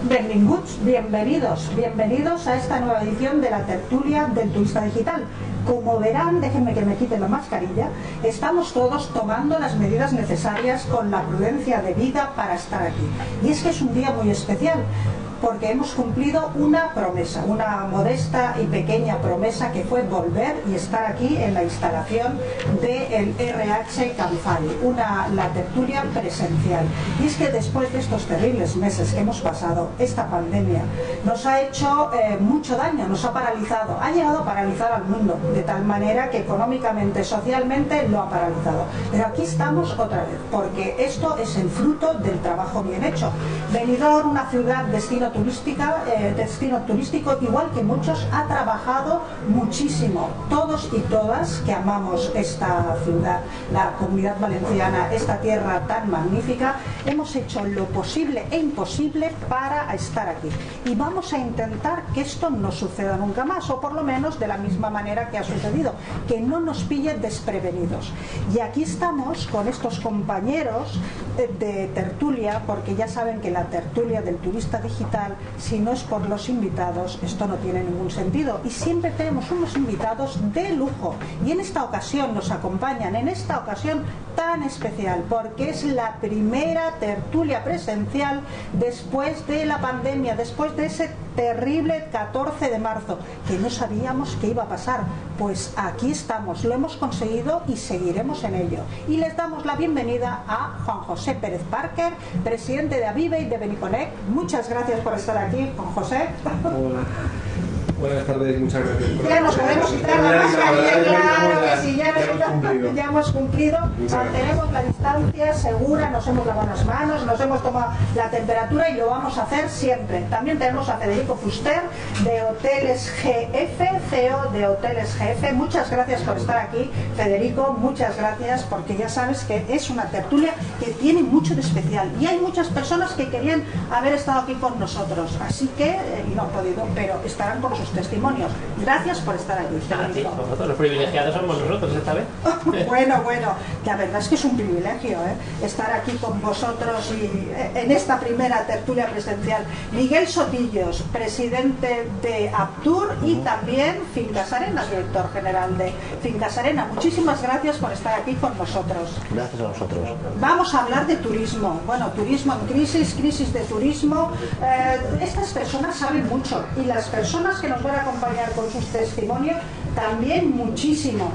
Benvinguts, bienvenidos a esta nueva edición de la tertulia del turista digital. Como verán, déjenme que me quite la mascarilla, estamos todos tomando las medidas necesarias con la prudencia debida para estar aquí. Y es que es un día muy especial, porque hemos cumplido una promesa, una modesta y pequeña promesa, que fue volver y estar aquí en la instalación del RH Canfari, la tertulia presencial. Y es que después de estos terribles meses que hemos pasado, esta pandemia nos ha hecho mucho daño, nos ha paralizado, ha llegado a paralizar al mundo, de tal manera que económicamente, socialmente lo ha paralizado. Pero aquí estamos otra vez, porque esto es el fruto del trabajo bien hecho. Benidorm, una ciudad destino turístico, igual que muchos, ha trabajado muchísimo. Todos y todas que amamos esta ciudad, la Comunidad Valenciana, esta tierra tan magnífica, hemos hecho lo posible e imposible para estar aquí. Y vamos a intentar que esto no suceda nunca más, o por lo menos de la misma manera que ha sucedido, que no nos pille desprevenidos. Y aquí estamos con estos compañeros de tertulia, porque ya saben que la tertulia del turista digital, si no es por los invitados, esto no tiene ningún sentido. Y siempre tenemos unos invitados de lujo. Y en esta ocasión nos acompañan, en esta ocasión tan especial, porque es la primera tertulia presencial después de la pandemia, después de ese terrible 14 de marzo, que no sabíamos qué iba a pasar. Pues aquí estamos, lo hemos conseguido y seguiremos en ello. Y les damos la bienvenida a Juan José Pérez Parker, presidente de Avive y de Beniconnect. Muchas gracias por estar aquí, Juan José. Hola. Buenas tardes, muchas gracias. Ya nos podemos quitar la mascarilla, claro que sí, ya hemos cumplido. Mantenemos la distancia segura, nos hemos lavado las manos, nos hemos tomado la temperatura y lo vamos a hacer siempre. También tenemos a Federico Fuster, de Hoteles GF, CEO de Hoteles GF. Muchas gracias por estar aquí, Federico, muchas gracias, porque ya sabes que es una tertulia que tiene mucho de especial. Y hay muchas personas que querían haber estado aquí con nosotros, así que, y no han podido, pero estarán con sus testimonios. Gracias por estar aquí. Sí, nosotros los privilegiados somos nosotros esta vez. Bueno, la verdad es que es un privilegio estar aquí con vosotros y en esta primera tertulia presencial. Miguel Sotillos, presidente de Aptur, y también Fincas Arena, director general de Fincas Arena. Muchísimas gracias por estar aquí con nosotros. Gracias a vosotros. Vamos a hablar de turismo. Bueno, turismo en crisis de turismo. Estas personas saben mucho, y las personas que nos van a acompañar con sus testimonios también muchísimo.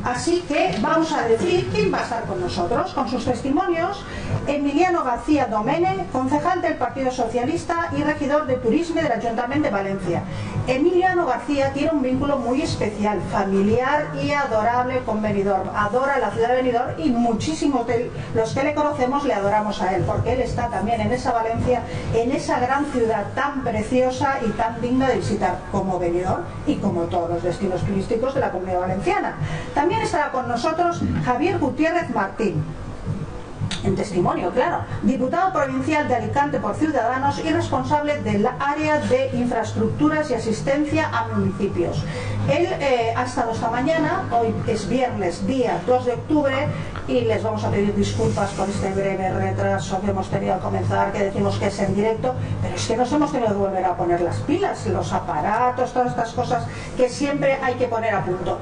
Así que vamos a decir quién va a estar con nosotros con sus testimonios. Emiliano García Domene, concejal del Partido Socialista y regidor de Turisme del Ayuntamiento de Valencia. Emiliano García tiene un vínculo muy especial, familiar y adorable con Benidorm. Adora la ciudad de Benidorm, y muchísimos de los que le conocemos le adoramos a él, porque él está también en esa Valencia, en esa gran ciudad tan preciosa y tan digna de visitar como Benidorm y como todos los destinos turísticos de la Comunidad Valenciana. También estará con nosotros Javier Gutiérrez Martín, en testimonio, claro, diputado provincial de Alicante por Ciudadanos y responsable del área de infraestructuras y asistencia a municipios. Él ha estado esta mañana, hoy es viernes, día 2 de octubre, y les vamos a pedir disculpas por este breve retraso que hemos tenido al comenzar, que decimos que es en directo, pero es que nos hemos tenido que volver a poner las pilas, los aparatos, todas estas cosas que siempre hay que poner a punto.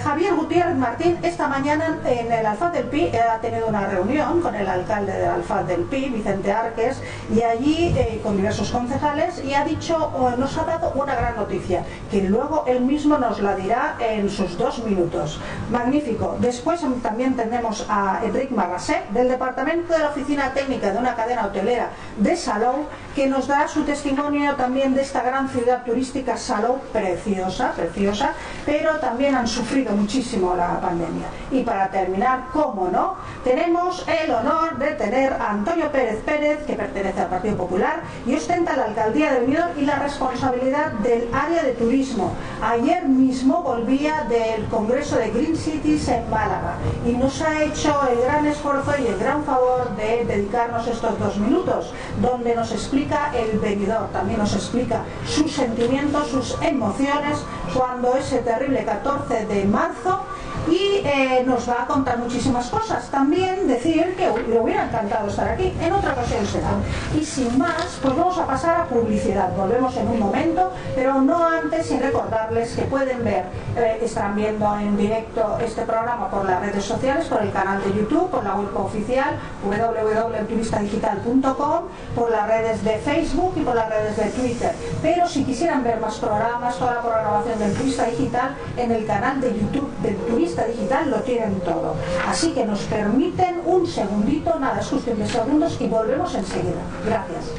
Javier Gutiérrez Martín esta mañana en el Alfaz del Pi ha tenido una reunión con el alcalde del Alfaz del Pi, Vicente Arques, y allí con diversos concejales, y ha dicho, nos ha dado una gran noticia, que luego él mismo nos la dirá en sus 2 minutos. Magnífico. Después también tenemos a Enric Marrasset, del Departamento de la Oficina Técnica de una cadena hotelera de Salou, que nos dará su testimonio también de esta gran ciudad turística Salou, preciosa, pero también han sufrido muchísimo la pandemia. Y para terminar, cómo no, tenemos el honor de tener a Antonio Pérez Pérez, que pertenece al Partido Popular y ostenta la alcaldía de Benidorm y la responsabilidad del área de turismo. Ayer mismo volvía del Congreso de Green Cities en Málaga y nos ha hecho el gran esfuerzo y el gran favor de dedicarnos estos 2 minutos, donde nos explica el Benidorm, también nos explica sus sentimientos, sus emociones, cuando ese terrible 14 de marzo y nos va a contar muchísimas cosas. También decir que le hubiera encantado estar aquí, en otra ocasión será. Y sin más, pues vamos a pasar a publicidad. Volvemos en un momento, pero no antes sin recordarles que pueden ver, están viendo en directo este programa por las redes sociales, por el canal de YouTube, por la web oficial www.turistadigital.com, por las redes de Facebook y por las redes de Twitter. Pero si quisieran ver más programas, toda la programación del Turista Digital, en el canal de YouTube del Turista Digital lo tienen todo. Así que nos permiten un segundito, nada, es cuestión de segundos y volvemos enseguida. Gracias.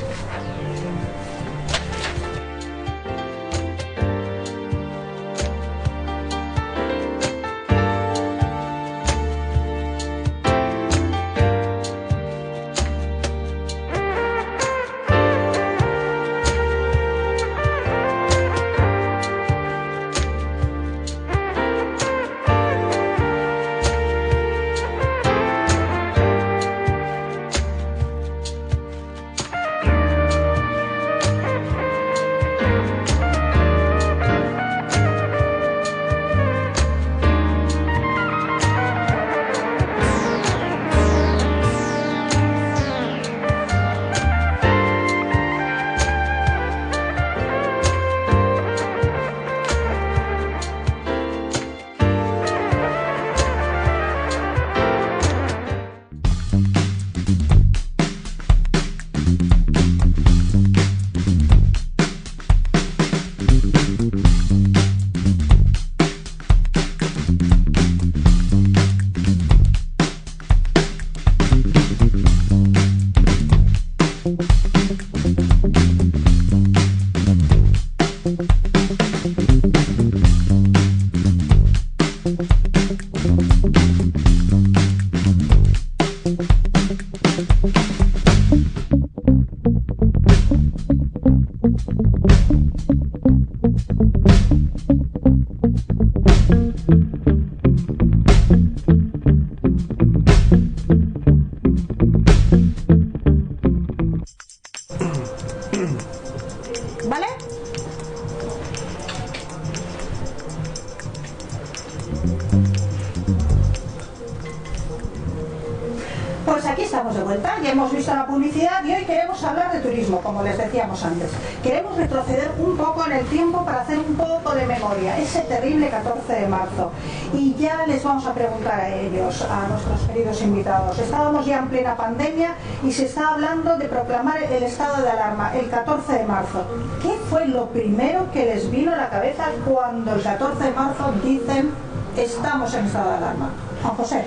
Pues aquí estamos de vuelta, ya hemos visto la publicidad y hoy queremos hablar de turismo, como les decíamos antes. Queremos retroceder un poco en el tiempo para hacer un poco de memoria, ese terrible 14 de marzo. Y ya les vamos a preguntar a ellos, a nuestros queridos invitados. Estábamos ya en plena pandemia y se está hablando de proclamar el estado de alarma el 14 de marzo. ¿Qué fue lo primero que les vino a la cabeza cuando el 14 de marzo dicen estamos en estado de alarma? Juan José,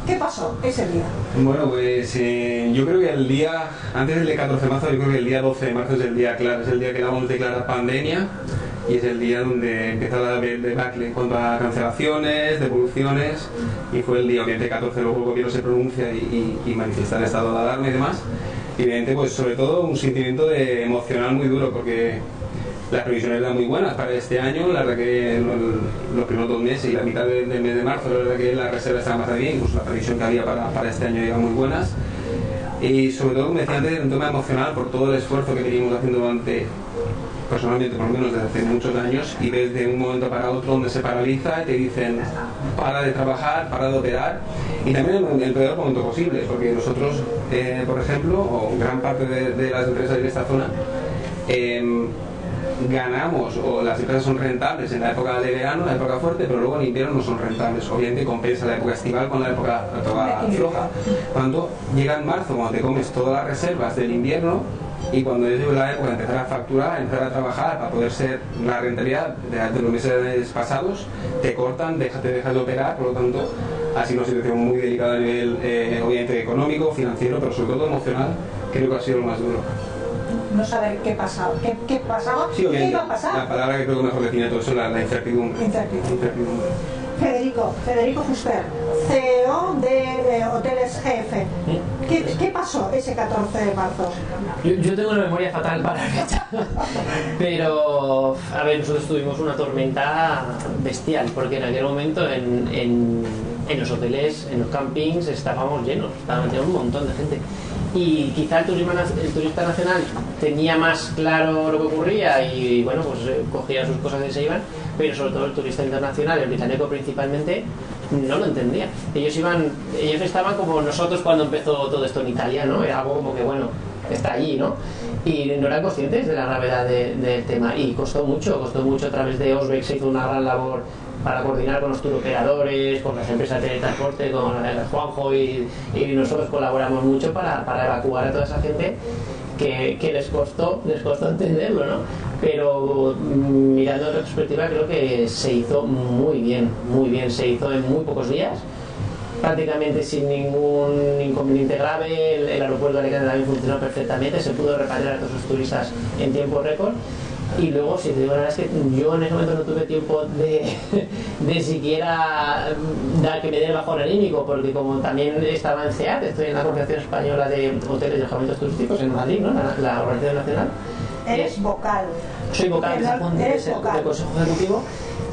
¿qué pasó ese día? Bueno, pues yo creo que el día, antes del 14 de marzo, yo creo que el día 12 de marzo es el día clave, es el día que damos declarar pandemia y es el día donde empieza la debacle en cuanto a cancelaciones, devoluciones, y fue el día, obviamente, 14 luego el gobierno se pronuncia y manifiesta el estado de alarma y demás. Y evidentemente, pues sobre todo un sentimiento emocional muy duro, porque las previsiones eran muy buenas para este año. La verdad que los primeros 2 meses y la mitad del mes de marzo, la verdad que la reserva estaba bastante bien, incluso la previsión que había para este año eran muy buenas. Y sobre todo, como decía antes, un tema emocional por todo el esfuerzo que venimos haciendo durante, personalmente por lo menos desde hace muchos años, y ves de un momento para otro donde se paraliza y te dicen para de trabajar, para de operar, y también en el peor momento posible, porque nosotros, por ejemplo, o gran parte de las empresas de esta zona, ganamos, o las empresas son rentables en la época de verano, la época fuerte, pero luego en invierno no son rentables. Obviamente compensa la época estival con la época floja. Cuando llega en marzo, cuando te comes todas las reservas del invierno, y cuando es la época de empezar a facturar, empezar a trabajar para poder ser la rentabilidad de los meses pasados, te cortan, te dejas de operar. Por lo tanto, ha sido una situación muy delicada a nivel obviamente económico, financiero, pero sobre todo emocional. Creo que ha sido lo más duro. No saber qué pasaba, qué pasaba, sí, qué iba a pasar. La palabra que creo que mejor define todo eso es la incertidumbre. Incertidumbre. Federico Fuster, CEO de Hoteles GF. ¿Qué pasó ese 14 de marzo? Yo tengo una memoria fatal para la fecha, pero a ver, nosotros tuvimos una tormenta bestial, porque en aquel momento en los hoteles, en los campings estábamos llenos, estaban un montón de gente. Y quizá el turista nacional tenía más claro lo que ocurría y bueno, pues cogía sus cosas y se iban, pero sobre todo el turista internacional, el británico principalmente, no lo entendían. Ellos estaban como nosotros cuando empezó todo esto en Italia, ¿no? Era algo como que, bueno, está allí, ¿no? Y no eran conscientes de la gravedad del tema, y costó mucho a través de Osbeck. Se hizo una gran labor para coordinar con los turoperadores, con las empresas de transporte, con Juanjo, y nosotros colaboramos mucho para evacuar a toda esa gente que les costó entenderlo, ¿no? Pero mirando en retrospectiva creo que se hizo muy bien, se hizo en muy pocos días, prácticamente sin ningún inconveniente grave. El aeropuerto de Alicante también funcionó perfectamente, se pudo repatriar a todos los turistas en tiempo récord. Y luego, si te digo la verdad, es que yo en ese momento no tuve tiempo de siquiera que me dé el bajón anímico, porque como también estaba en CEAT, estoy en la Confederación Española de Hoteles y Alojamientos Turísticos en Madrid, ¿no? la Organización Nacional. Eres vocal. Soy vocal del Consejo Ejecutivo.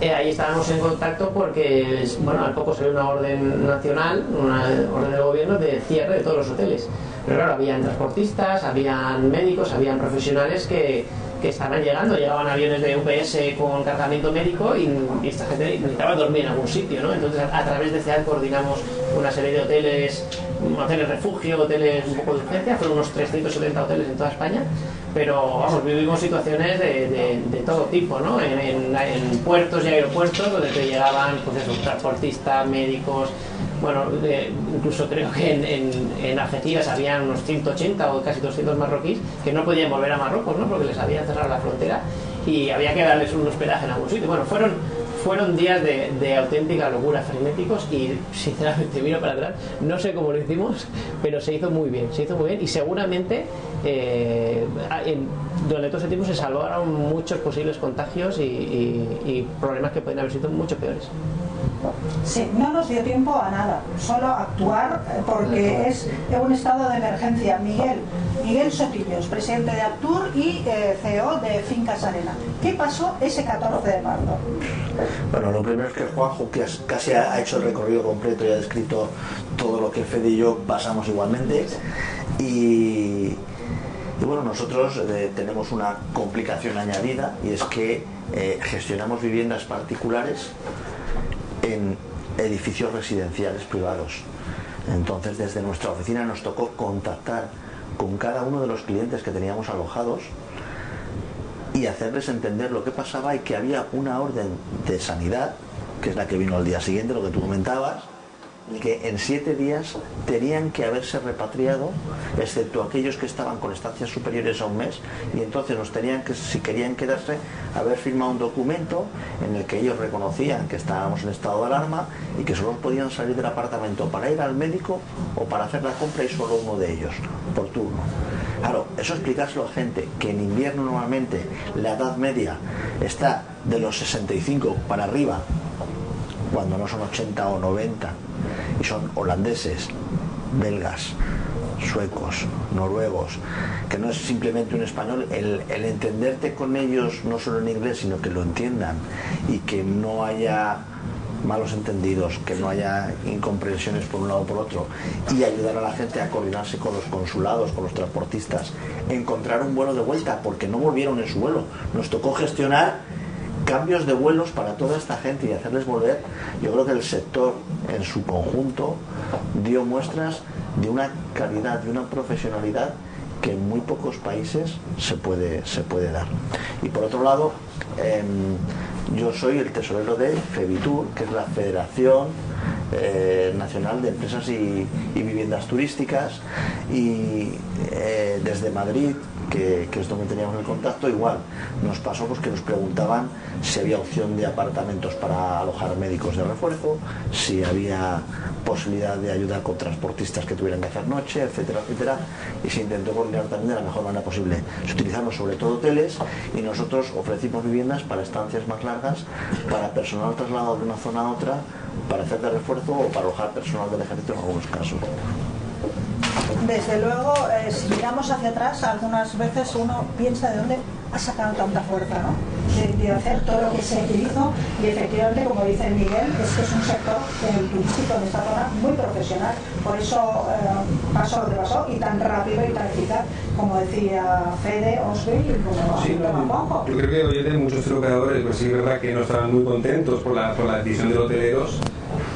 Ahí estábamos en contacto porque, bueno, al poco salió una orden nacional, una orden del gobierno de cierre de todos los hoteles. Pero claro, habían transportistas, habían médicos, habían profesionales que estaban llegaban aviones de UPS con cargamento médico, y esta gente necesitaba dormir en algún sitio, ¿no? Entonces a través de CEAD coordinamos una serie de hoteles refugio, hoteles un poco de urgencia. Fueron unos 370 hoteles en toda España, pero vamos, vivimos situaciones de todo tipo, ¿no? En puertos y aeropuertos donde te llegaban, pues eso, transportistas, médicos. Bueno, incluso creo que en Algeciras habían unos 180 o casi 200 marroquíes que no podían volver a Marruecos, ¿no? Porque les habían cerrado la frontera y había que darles un hospedaje en algún sitio. Bueno, fueron días de auténtica locura, frenéticos, y sinceramente miro para atrás, no sé cómo lo hicimos, pero se hizo muy bien, y seguramente durante todo ese tiempo se salvaron muchos posibles contagios y problemas que podrían haber sido mucho peores. Sí, no nos dio tiempo a nada, solo actuar, porque es un estado de emergencia. Miguel Sotillos, presidente de Actur y CEO de Fincas Arena. ¿Qué pasó ese 14 de marzo? Bueno, lo primero es que Juanjo, que casi ha hecho el recorrido completo y ha descrito todo lo que Fede y yo pasamos igualmente, y bueno, nosotros tenemos una complicación añadida, y es que gestionamos viviendas particulares en edificios residenciales privados. Entonces, desde nuestra oficina nos tocó contactar con cada uno de los clientes que teníamos alojados y hacerles entender lo que pasaba, y que había una orden de sanidad, que es la que vino al día siguiente, lo que tú comentabas, y que en 7 días tenían que haberse repatriado, excepto aquellos que estaban con estancias superiores a un mes, y entonces nos tenían que, si querían quedarse, haber firmado un documento en el que ellos reconocían que estábamos en estado de alarma y que solo podían salir del apartamento para ir al médico o para hacer la compra, y solo uno de ellos por turno. Claro, eso explicárselo a gente que en invierno normalmente la edad media está de los 65 para arriba, cuando no son 80 o 90, y son holandeses, belgas, suecos, noruegos, que no es simplemente un español, el entenderte con ellos no solo en inglés, sino que lo entiendan, y que no haya malos entendidos, que no haya incomprensiones por un lado o por otro, y ayudar a la gente a coordinarse con los consulados, con los transportistas, encontrar un vuelo de vuelta, porque no volvieron en su vuelo. Nos tocó gestionar cambios de vuelos para toda esta gente y hacerles volver. Yo creo que el sector en su conjunto dio muestras de una calidad, de una profesionalidad que en muy pocos países se puede dar. Y por otro lado, yo soy el tesorero de FEBITUR, que es la Federación Nacional de Empresas y Viviendas Turísticas, y desde Madrid, que es donde teníamos el contacto, igual nos pasó pues que nos preguntaban si había opción de apartamentos para alojar médicos de refuerzo, si había posibilidad de ayuda con transportistas que tuvieran que hacer noche, etcétera, etcétera, y se intentó coordinar también de la mejor manera posible. Se utilizaron sobre todo hoteles, y nosotros ofrecimos viviendas para estancias más largas, para personal trasladado de una zona a otra, para hacer de refuerzo o para alojar personal del ejército en algunos casos. Desde luego, si miramos hacia atrás, algunas veces uno piensa de dónde ha sacado tanta fuerza, ¿no? De hacer todo lo que se hizo, y efectivamente, como dice Miguel, es que es un sector turístico en esta zona muy profesional. Por eso pasó lo que pasó, y tan rápido y tan eficaz, como decía Fede, Osbeck y como sí, Juanjo. Yo creo que hoy de muchos operadores, pues sí es verdad que no estaban muy contentos por la decisión de los hoteleros,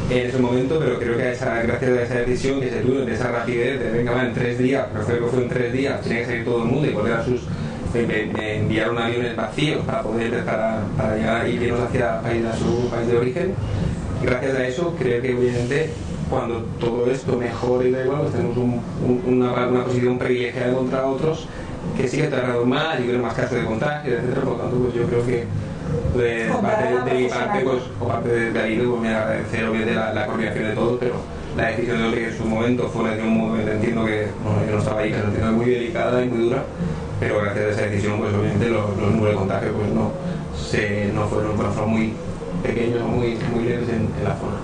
en ese momento, pero creo que gracias a esa decisión que se tuvo, de esa rapidez, de venga, en 3 días, pero creo que fue en 3 días, tenía que salir todo el mundo y volver a sus... Me enviaron aviones vacíos para poder para llegar y irnos hacia su país de origen. Y gracias a eso creo que obviamente cuando todo esto mejore y da igual, pues tenemos una posición privilegiada contra otros que sí que tardaron más y hubo más casos de contagio, etcétera. Por lo tanto, pues yo creo que de mi parte, pues, o parte de ahí, pues me agradecer obviamente la coordinación de todos, pero la decisión de Oli en su momento fue una decisión entiendo que, bueno, yo no estaba ahí, que es muy delicada y muy dura, pero gracias a esa decisión, pues obviamente los números de contagio pues no fueron muy pequeños o muy leves en la zona.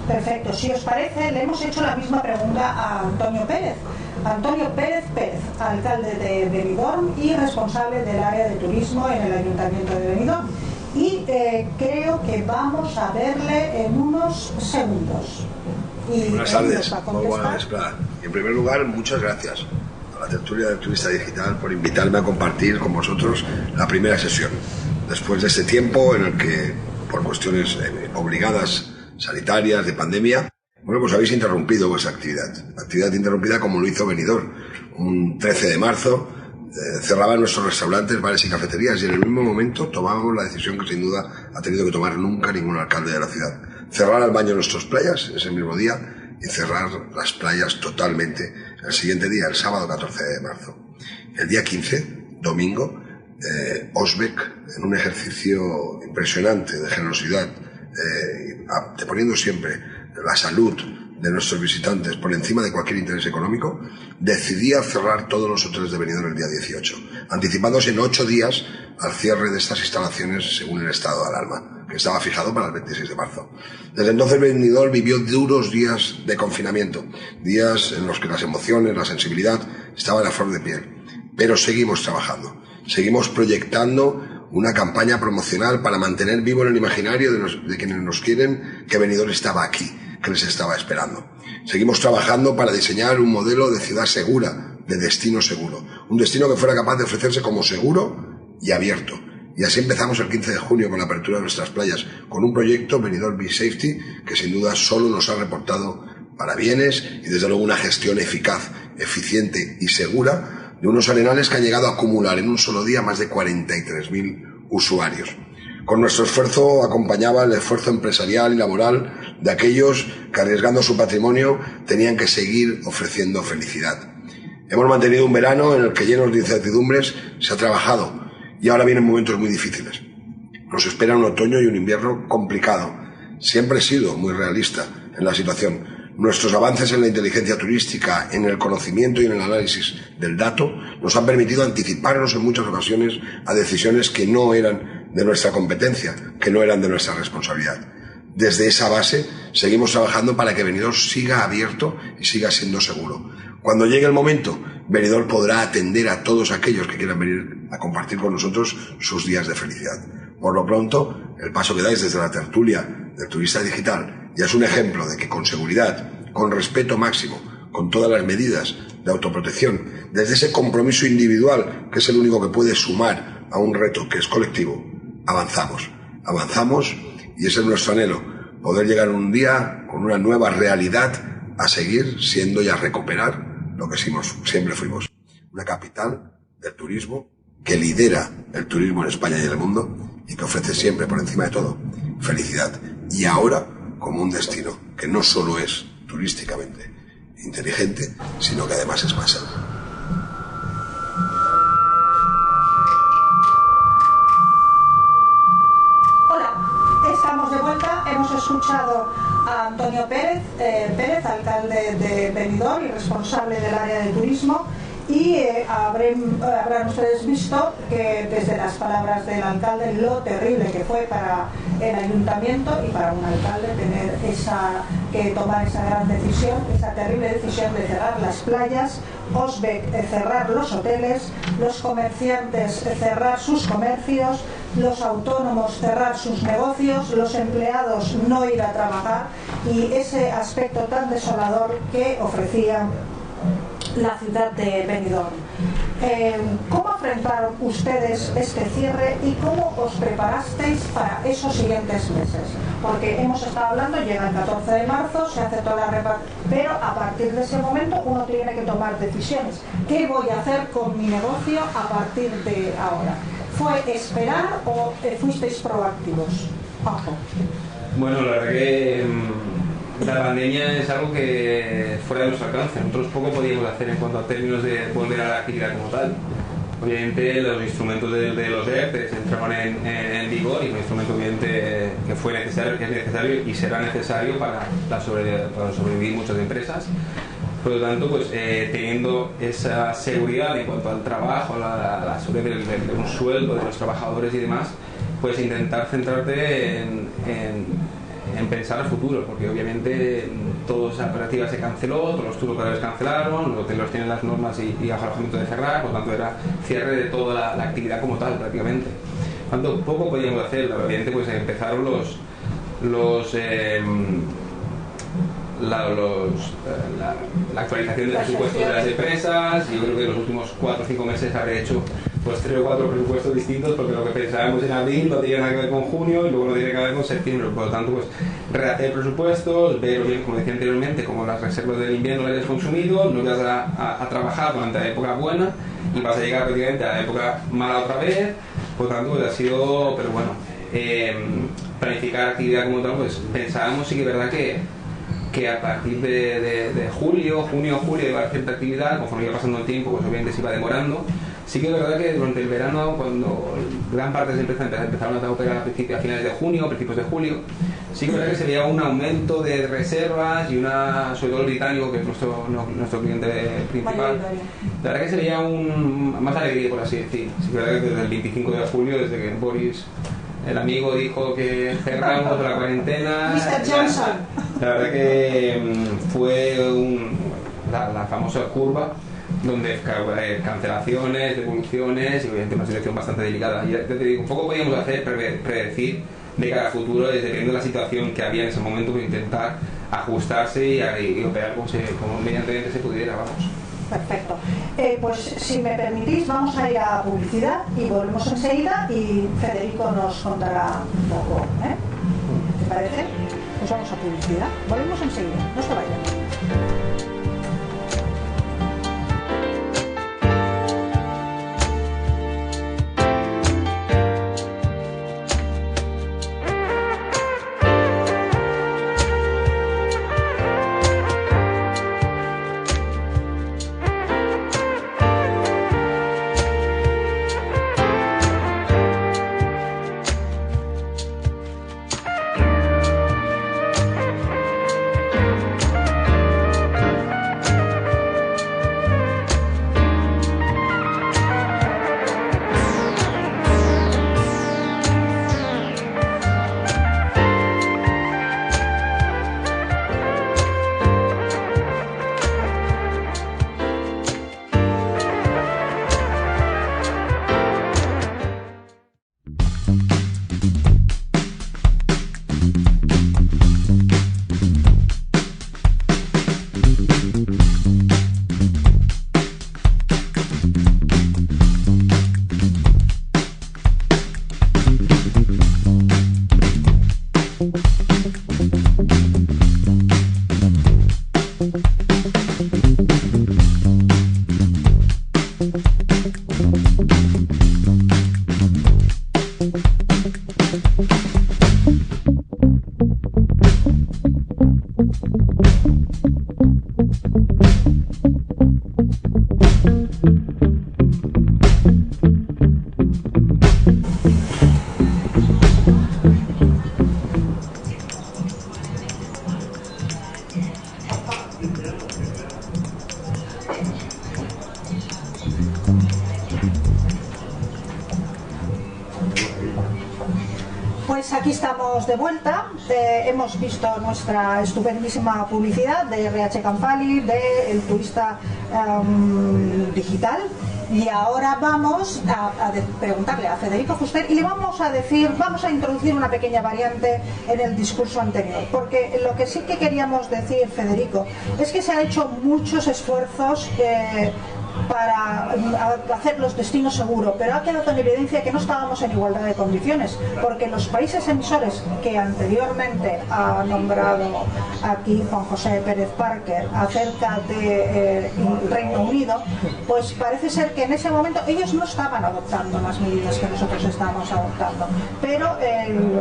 Perfecto. Si os parece, le hemos hecho la misma pregunta a Antonio Pérez. Antonio Pérez Pérez, alcalde de Benidorm y responsable del área de turismo en el Ayuntamiento de Benidorm. Y creo que vamos a verle en unos segundos. Y buenas tardes. Muy buenas, en primer lugar, muchas gracias a la tertulia del Turista Digital por invitarme a compartir con vosotros la primera sesión. Después de este tiempo en el que, por cuestiones obligadas sanitarias, de pandemia, bueno, pues habéis interrumpido vuestra actividad interrumpida como lo hizo Benidorm. Un 13 de marzo cerraban nuestros restaurantes, bares y cafeterías y en el mismo momento tomábamos la decisión que sin duda ha tenido que tomar nunca ningún alcalde de la ciudad. Cerrar al baño nuestras playas ese mismo día y cerrar las playas totalmente el siguiente día, el sábado 14 de marzo. El día 15, domingo, Osbeck, en un ejercicio impresionante de generosidad, poniendo siempre la salud de nuestros visitantes por encima de cualquier interés económico, decidía cerrar todos los hoteles de Benidorm el día 18, anticipándose en 8 días al cierre de estas instalaciones según el estado de alarma, que estaba fijado para el 26 de marzo. Desde entonces Benidorm vivió duros días de confinamiento, días en los que las emociones, la sensibilidad estaban a flor de piel. Pero seguimos trabajando, seguimos proyectando una campaña promocional para mantener vivo en el imaginario de quienes nos quieren que Benidorm estaba aquí, que les estaba esperando. Seguimos trabajando para diseñar un modelo de ciudad segura, de destino seguro. Un destino que fuera capaz de ofrecerse como seguro y abierto. Y así empezamos el 15 de junio con la apertura de nuestras playas, con un proyecto Benidorm Beach Safety que sin duda solo nos ha reportado parabienes y desde luego una gestión eficaz, eficiente y segura de unos arenales que han llegado a acumular en un solo día más de 43.000 usuarios. Con nuestro esfuerzo acompañaba el esfuerzo empresarial y laboral de aquellos que arriesgando su patrimonio tenían que seguir ofreciendo felicidad. Hemos mantenido un verano en el que llenos de incertidumbres se ha trabajado y ahora vienen momentos muy difíciles. Nos espera un otoño y un invierno complicado. Siempre he sido muy realista en la situación. Nuestros avances en la inteligencia turística, en el conocimiento y en el análisis del dato nos han permitido anticiparnos en muchas ocasiones a decisiones que no eran de nuestra competencia, que no eran de nuestra responsabilidad. Desde esa base seguimos trabajando para que Benidorm siga abierto y siga siendo seguro. Cuando llegue el momento, Benidorm podrá atender a todos aquellos que quieran venir a compartir con nosotros sus días de felicidad. Por lo pronto, el paso que dais desde la tertulia del Turista Digital ya es un ejemplo de que con seguridad, con respeto máximo, con todas las medidas de autoprotección, desde ese compromiso individual, que es el único que puede sumar a un reto que es colectivo, avanzamos y ese es nuestro anhelo, poder llegar un día con una nueva realidad a seguir siendo y a recuperar lo que siempre fuimos. Una capital del turismo que lidera el turismo en España y en el mundo y que ofrece siempre, por encima de todo, felicidad. Y ahora, como un destino que no solo es turísticamente inteligente, sino que además es más seguro. Hola, estamos de vuelta. Hemos escuchado a Antonio Pérez, alcalde de Benidorm y responsable del área de turismo. Y habrán ustedes visto que desde las palabras del alcalde lo terrible que fue para el ayuntamiento y para un alcalde tomar esa gran decisión, esa terrible decisión de cerrar las playas, Osbeck cerrar los hoteles, los comerciantes cerrar sus comercios, los autónomos cerrar sus negocios, los empleados no ir a trabajar y ese aspecto tan desolador que ofrecía la ciudad de Benidorm. ¿Cómo afrontaron ustedes este cierre y cómo os preparasteis para esos siguientes meses? Porque hemos estado hablando, llega el 14 de marzo, se hace toda la repartición, pero a partir de ese momento uno tiene que tomar decisiones. ¿Qué voy a hacer con mi negocio a partir de ahora? ¿Fue esperar o fuisteis proactivos? Ojo. Bueno, la verdad que la pandemia es algo que fuera de nuestro alcance. Nosotros poco podíamos hacer en cuanto a términos de volver a la actividad como tal. Obviamente los instrumentos de los ERTE entraban en vigor y fue un instrumento obviamente que fue necesario, que es necesario y será necesario para sobrevivir muchas empresas. Por lo tanto, pues teniendo esa seguridad en cuanto al trabajo, la seguridad de un sueldo de los trabajadores y demás, pues intentar centrarte en pensar al futuro, porque obviamente toda esa operativa se canceló, todos los tours locales cancelaron, los hoteles tienen las normas y alojamiento de cerrar, por lo tanto era cierre de toda la actividad como tal prácticamente. Por lo tanto, poco podíamos hacer, obviamente pues empezaron la actualización de presupuestos de las empresas, y yo creo que en los últimos 4 o 5 meses habré hecho pues 3 o 4 presupuestos distintos, porque lo que pensábamos en abril no tenía nada que ver con junio y luego no tiene que ver con septiembre. Por lo tanto, pues rehacer presupuestos, ver bien, como decía anteriormente, como las reservas del invierno las hayas consumido, no vas a trabajar durante la época buena y vas a llegar prácticamente a la época mala otra vez. Por lo tanto, pues ha sido, pero bueno, planificar actividad como tal, pues pensábamos, sí que es verdad que a partir de junio, julio iba a haber cierta actividad, conforme iba pasando el tiempo, pues obviamente se iba demorando. Sí que es verdad que durante el verano, cuando gran parte de las empresas empezaron a operar a finales de junio, principios de julio, sí que es verdad que se veía un aumento de reservas y sobre todo el británico, que es nuestro cliente principal, la verdad que se veía más alegría, por así decir. Sí que es verdad que desde el 25 de julio, desde que Boris, el amigo, dijo que cerramos la cuarentena, la verdad que fue la famosa curva, donde cancelaciones, devoluciones y obviamente una situación bastante delicada. Y te digo, un poco podíamos hacer, predecir de cara a futuro, dependiendo de la situación que había en ese momento, pues intentar ajustarse y operar como medianamente se pudiera, vamos. Perfecto. Pues si me permitís, vamos a ir a publicidad y volvemos enseguida y Federico nos contará un poco. ¿Te parece? Pues vamos a publicidad. Volvemos enseguida. No se vayan. Pues aquí estamos de vuelta. Hemos visto nuestra estupendísima publicidad de RH Campali, de El Turista Digital. Y ahora vamos a preguntarle a Federico Fuster y le vamos a introducir una pequeña variante en el discurso anterior, porque lo que sí que queríamos decir, Federico, es que se han hecho muchos esfuerzos para hacer los destinos seguros, pero ha quedado en evidencia que no estábamos en igualdad de condiciones, porque los países emisores que anteriormente ha nombrado aquí Juan José Pérez Parker acerca de Reino Unido, pues parece ser que en ese momento ellos no estaban adoptando las medidas que nosotros estábamos adoptando, pero el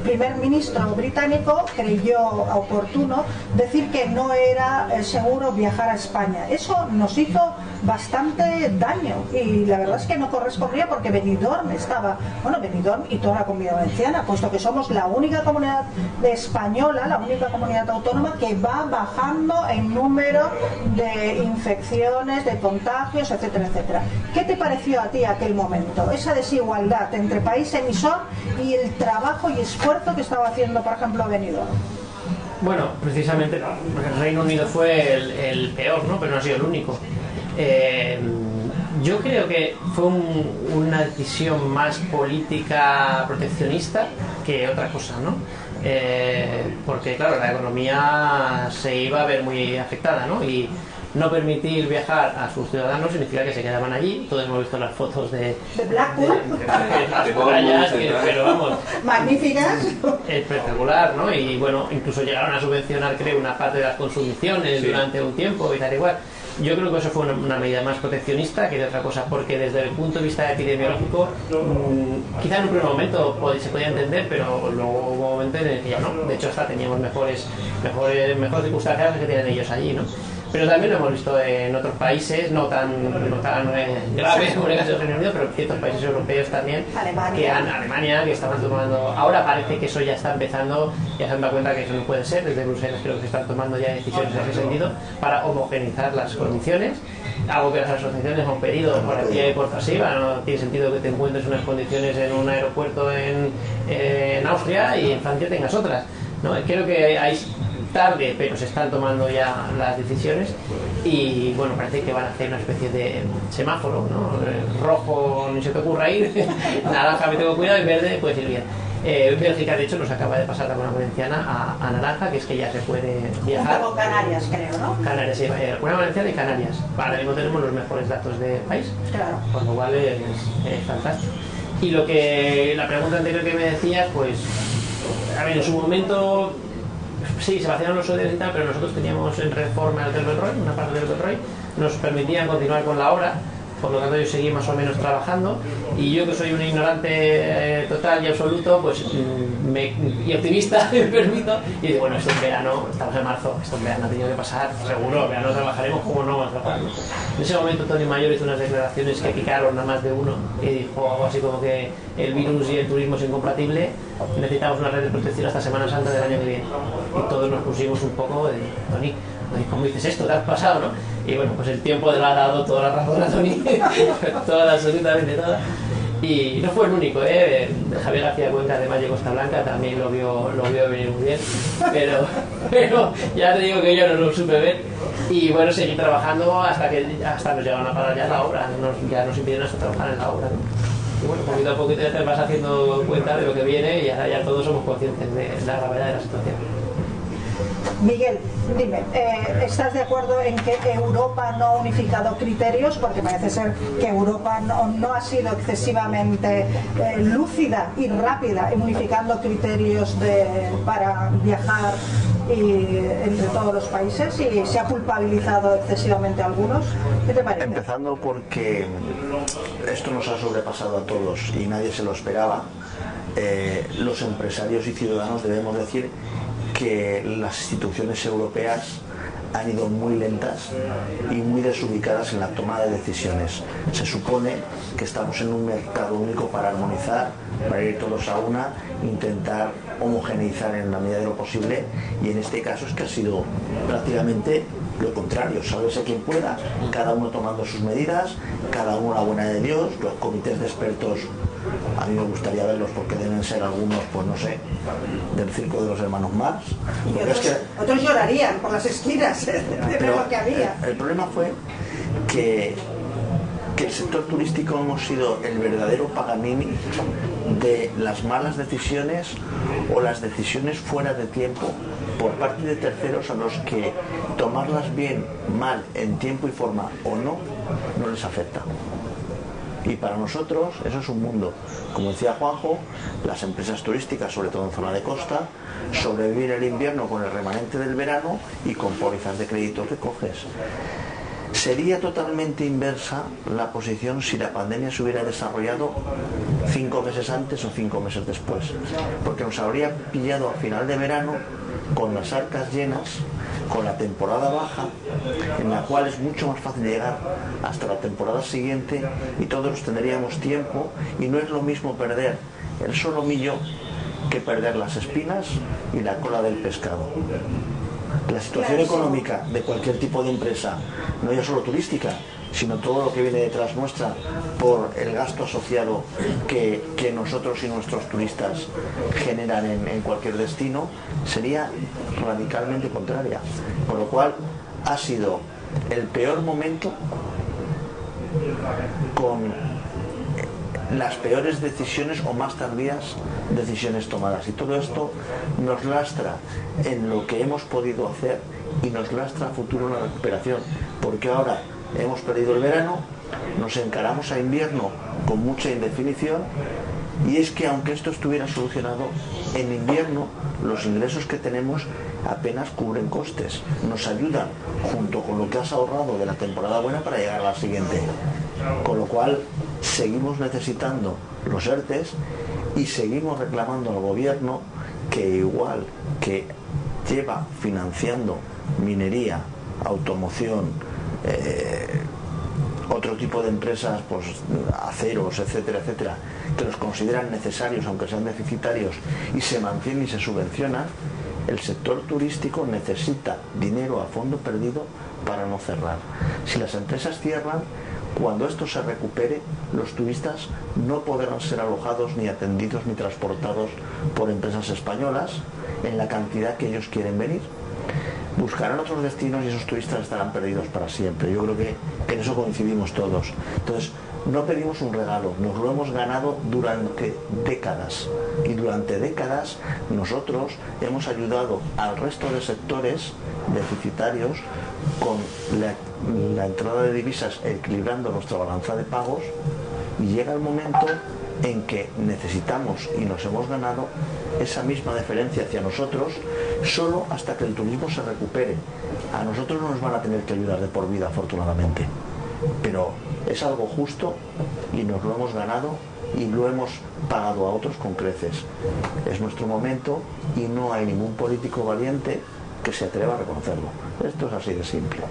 primer ministro británico creyó oportuno decir que no era seguro viajar a España. Eso nos hizo bastante daño y la verdad es que no correspondía, porque Benidorm estaba, bueno, Benidorm y toda la Comunidad Valenciana, puesto que somos la única comunidad española, la única comunidad autónoma que va bajando en número de infecciones, de contagios, etcétera, etcétera. ¿Qué te pareció a ti aquel momento? Esa desigualdad entre país emisor y el trabajo y esfuerzo que estaba haciendo, por ejemplo, Benidorm. Bueno, precisamente el Reino Unido fue el peor, ¿no? Pero no ha sido el único. Yo creo que fue una decisión más política proteccionista que otra cosa, ¿no? Porque claro, la economía se iba a ver muy afectada, ¿no? Y no permitir viajar a sus ciudadanos significa que se quedaban allí. Todos hemos visto las fotos de Blackpool, las playas, pero vamos, magníficas, espectacular, ¿no? Y bueno, incluso llegaron a subvencionar, creo, una parte de las consumiciones durante un tiempo y tal igual. Yo creo que eso fue una medida más proteccionista que de otra cosa, porque desde el punto de vista epidemiológico, quizá en un primer momento se podía entender, pero luego hubo un momento en el que ya no. De hecho, hasta teníamos mejores circunstancias que tienen ellos allí, ¿no? Pero también lo hemos visto en otros países, no tan grave como en el caso del Reino Unido, pero en ciertos países europeos también, Alemania, que estaban tomando. Ahora parece que eso ya está empezando, ya se han dado cuenta que eso no puede ser. Desde Bruselas creo que se están tomando ya decisiones en ese sentido para homogeneizar las condiciones, algo que las asociaciones han pedido por activa y por pasiva. No tiene sentido que te encuentres unas condiciones en un aeropuerto en Austria y en Francia tengas otras, ¿no? Creo que hay tarde, pero se están tomando ya las decisiones y bueno, parece que van a hacer una especie de semáforo, ¿no? Rojo ni se te ocurra ir, naranja me tengo cuidado y verde puedes ir bien. Bélgica de hecho nos acaba de pasar la Comunidad Valenciana a naranja, que es que ya se puede viajar. Con Canarias, creo, ¿no? Canarias, sí, Comunidad Valenciana y Canarias. Ahora mismo tenemos los mejores datos del país, claro. Por lo cual es fantástico. Y la pregunta anterior que me decías, pues a ver, en su momento sí, se vaciaron los hoteles y tal, pero nosotros teníamos en reforma el Hotel Belroy, una parte del Belroy, nos permitían continuar con la obra, por lo tanto yo seguí más o menos trabajando, y yo que soy un ignorante total y absoluto, pues y optimista, me permito, y digo, bueno, esto en verano, estamos en marzo, esto en verano ha tenido que pasar, seguro, en verano trabajaremos, como no vamos a trabajar. En ese momento Tony Mayor hizo unas declaraciones que picaron a más de uno, y dijo algo así como que el virus y el turismo es incompatible, necesitamos una red de protección hasta Semana Santa del año que viene. Y todos nos pusimos un poco de, Tony, ¿cómo dices esto? ¿Te has pasado, no? Y bueno, pues el tiempo le ha dado toda la razón a Tony, toda, absolutamente toda. Y no fue el único, Javier García Cuenca de Valle Costa Blanca también lo vio venir muy bien, pero ya te digo que yo no lo supe ver. Y bueno, seguí trabajando hasta nos llegaron a parar ya la obra, ya nos impidieron hasta trabajar en la obra, ¿no? Y bueno, poquito a poquito ya te vas haciendo cuenta de lo que viene y ahora ya todos somos conscientes de la gravedad de la situación. Miguel, dime, ¿estás de acuerdo en que Europa no ha unificado criterios? Porque parece ser que Europa no ha sido excesivamente lúcida y rápida en unificando criterios para viajar entre todos los países, y se ha culpabilizado excesivamente a algunos. ¿Qué te parece? Empezando porque esto nos ha sobrepasado a todos y nadie se lo esperaba. Los empresarios y ciudadanos debemos decir que las instituciones europeas han ido muy lentas y muy desubicadas en la toma de decisiones. Se supone que estamos en un mercado único para armonizar, para ir todos a una, intentar homogeneizar en la medida de lo posible, y en este caso es que ha sido prácticamente lo contrario, sálvese quien pueda, cada uno tomando sus medidas, cada uno la buena de Dios. Los comités de expertos a mí me gustaría verlos porque deben ser algunos, pues no sé, del circo de los hermanos Marx. Y otros llorarían por las esquinas de ver lo que había. El problema fue que que el sector turístico hemos sido el verdadero Paganini de las malas decisiones o las decisiones fuera de tiempo por parte de terceros a los que tomarlas bien, mal, en tiempo y forma o no les afecta. Y para nosotros eso es un mundo. Como decía Juanjo, las empresas turísticas, sobre todo en zona de costa, sobreviven el invierno con el remanente del verano y con pólizas de crédito que coges. Sería totalmente inversa la posición si la pandemia se hubiera desarrollado 5 meses antes o 5 meses después, porque nos habría pillado a final de verano con las arcas llenas, con la temporada baja, en la cual es mucho más fácil llegar hasta la temporada siguiente y todos tendríamos tiempo, y no es lo mismo perder el solomillo que perder las espinas y la cola del pescado. La situación económica de cualquier tipo de empresa, no ya solo turística, sino todo lo que viene detrás nuestra por el gasto asociado que nosotros y nuestros turistas generan en cualquier destino, sería radicalmente contraria. Con lo cual ha sido el peor momento con las peores decisiones o más tardías decisiones tomadas, y todo esto nos lastra en lo que hemos podido hacer y nos lastra a futuro en la recuperación, porque ahora hemos perdido el verano, nos encaramos a invierno con mucha indefinición, y es que aunque esto estuviera solucionado, en invierno los ingresos que tenemos apenas cubren costes, nos ayudan junto con lo que has ahorrado de la temporada buena para llegar a la siguiente, con lo cual seguimos necesitando los ERTEs y seguimos reclamando al gobierno que, igual que lleva financiando minería, automoción, otro tipo de empresas, pues aceros, etcétera, etcétera, que los consideran necesarios aunque sean deficitarios y se mantienen y se subvencionan, el sector turístico necesita dinero a fondo perdido para no cerrar. Si las empresas cierran, cuando esto se recupere, los turistas no podrán ser alojados, ni atendidos, ni transportados por empresas españolas en la cantidad que ellos quieren venir. Buscarán otros destinos y esos turistas estarán perdidos para siempre. Yo creo que en eso coincidimos todos. Entonces, no pedimos un regalo, nos lo hemos ganado durante décadas. Y durante décadas nosotros hemos ayudado al resto de sectores deficitarios con la entrada de divisas, equilibrando nuestra balanza de pagos, y llega el momento en que necesitamos y nos hemos ganado esa misma deferencia hacia nosotros solo hasta que el turismo se recupere. A nosotros no nos van a tener que ayudar de por vida, afortunadamente, pero es algo justo y nos lo hemos ganado y lo hemos pagado a otros con creces. Es nuestro momento y no hay ningún político valiente que se atreva a reconocerlo. Esto es así de simple.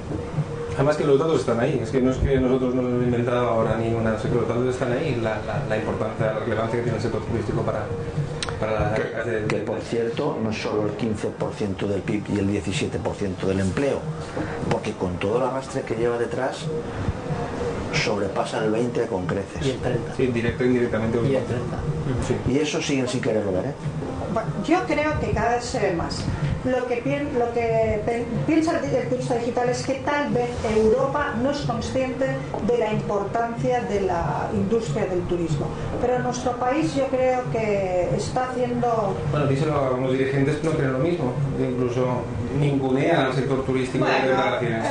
Además que los datos están ahí, es que no es que nosotros no lo hemos inventado ahora ni nada, es que los datos están ahí, la importancia, la relevancia que tiene el sector turístico para las arcas que por cierto no es solo el 15% del PIB y el 17% del empleo, porque con todo el arrastre que lleva detrás sobrepasa el 20% con creces. Y el 30%. Sí, directo e indirectamente. Y el 30%. Sí. Y eso siguen sin quererlo ver, ¿eh? Yo creo que cada vez se ve más. Lo que piensa el turista digital es que tal vez Europa no es consciente de la importancia de la industria del turismo, pero nuestro país yo creo que está haciendo... Bueno, díselo a los dirigentes, no creen lo mismo, incluso ningunean al sector turístico de declaraciones.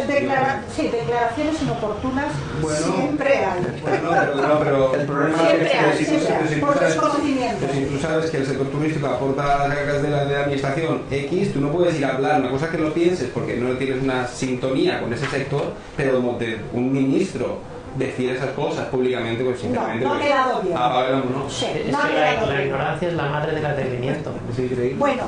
Sí, declaraciones inoportunas bueno, siempre hay. Bueno, pero el problema es que por desconocimiento. Si tú sabes que el sector turístico aporta a las arcas de la administración X, tú no puedes ir a hablar, una cosa que lo pienses porque no tienes una sintonía con ese sector, pero como un ministro decir esas cosas públicamente, pues sinceramente... No ha quedado bien. Sí, es que la ignorancia es la madre del atrevimiento. Es increíble. Bueno,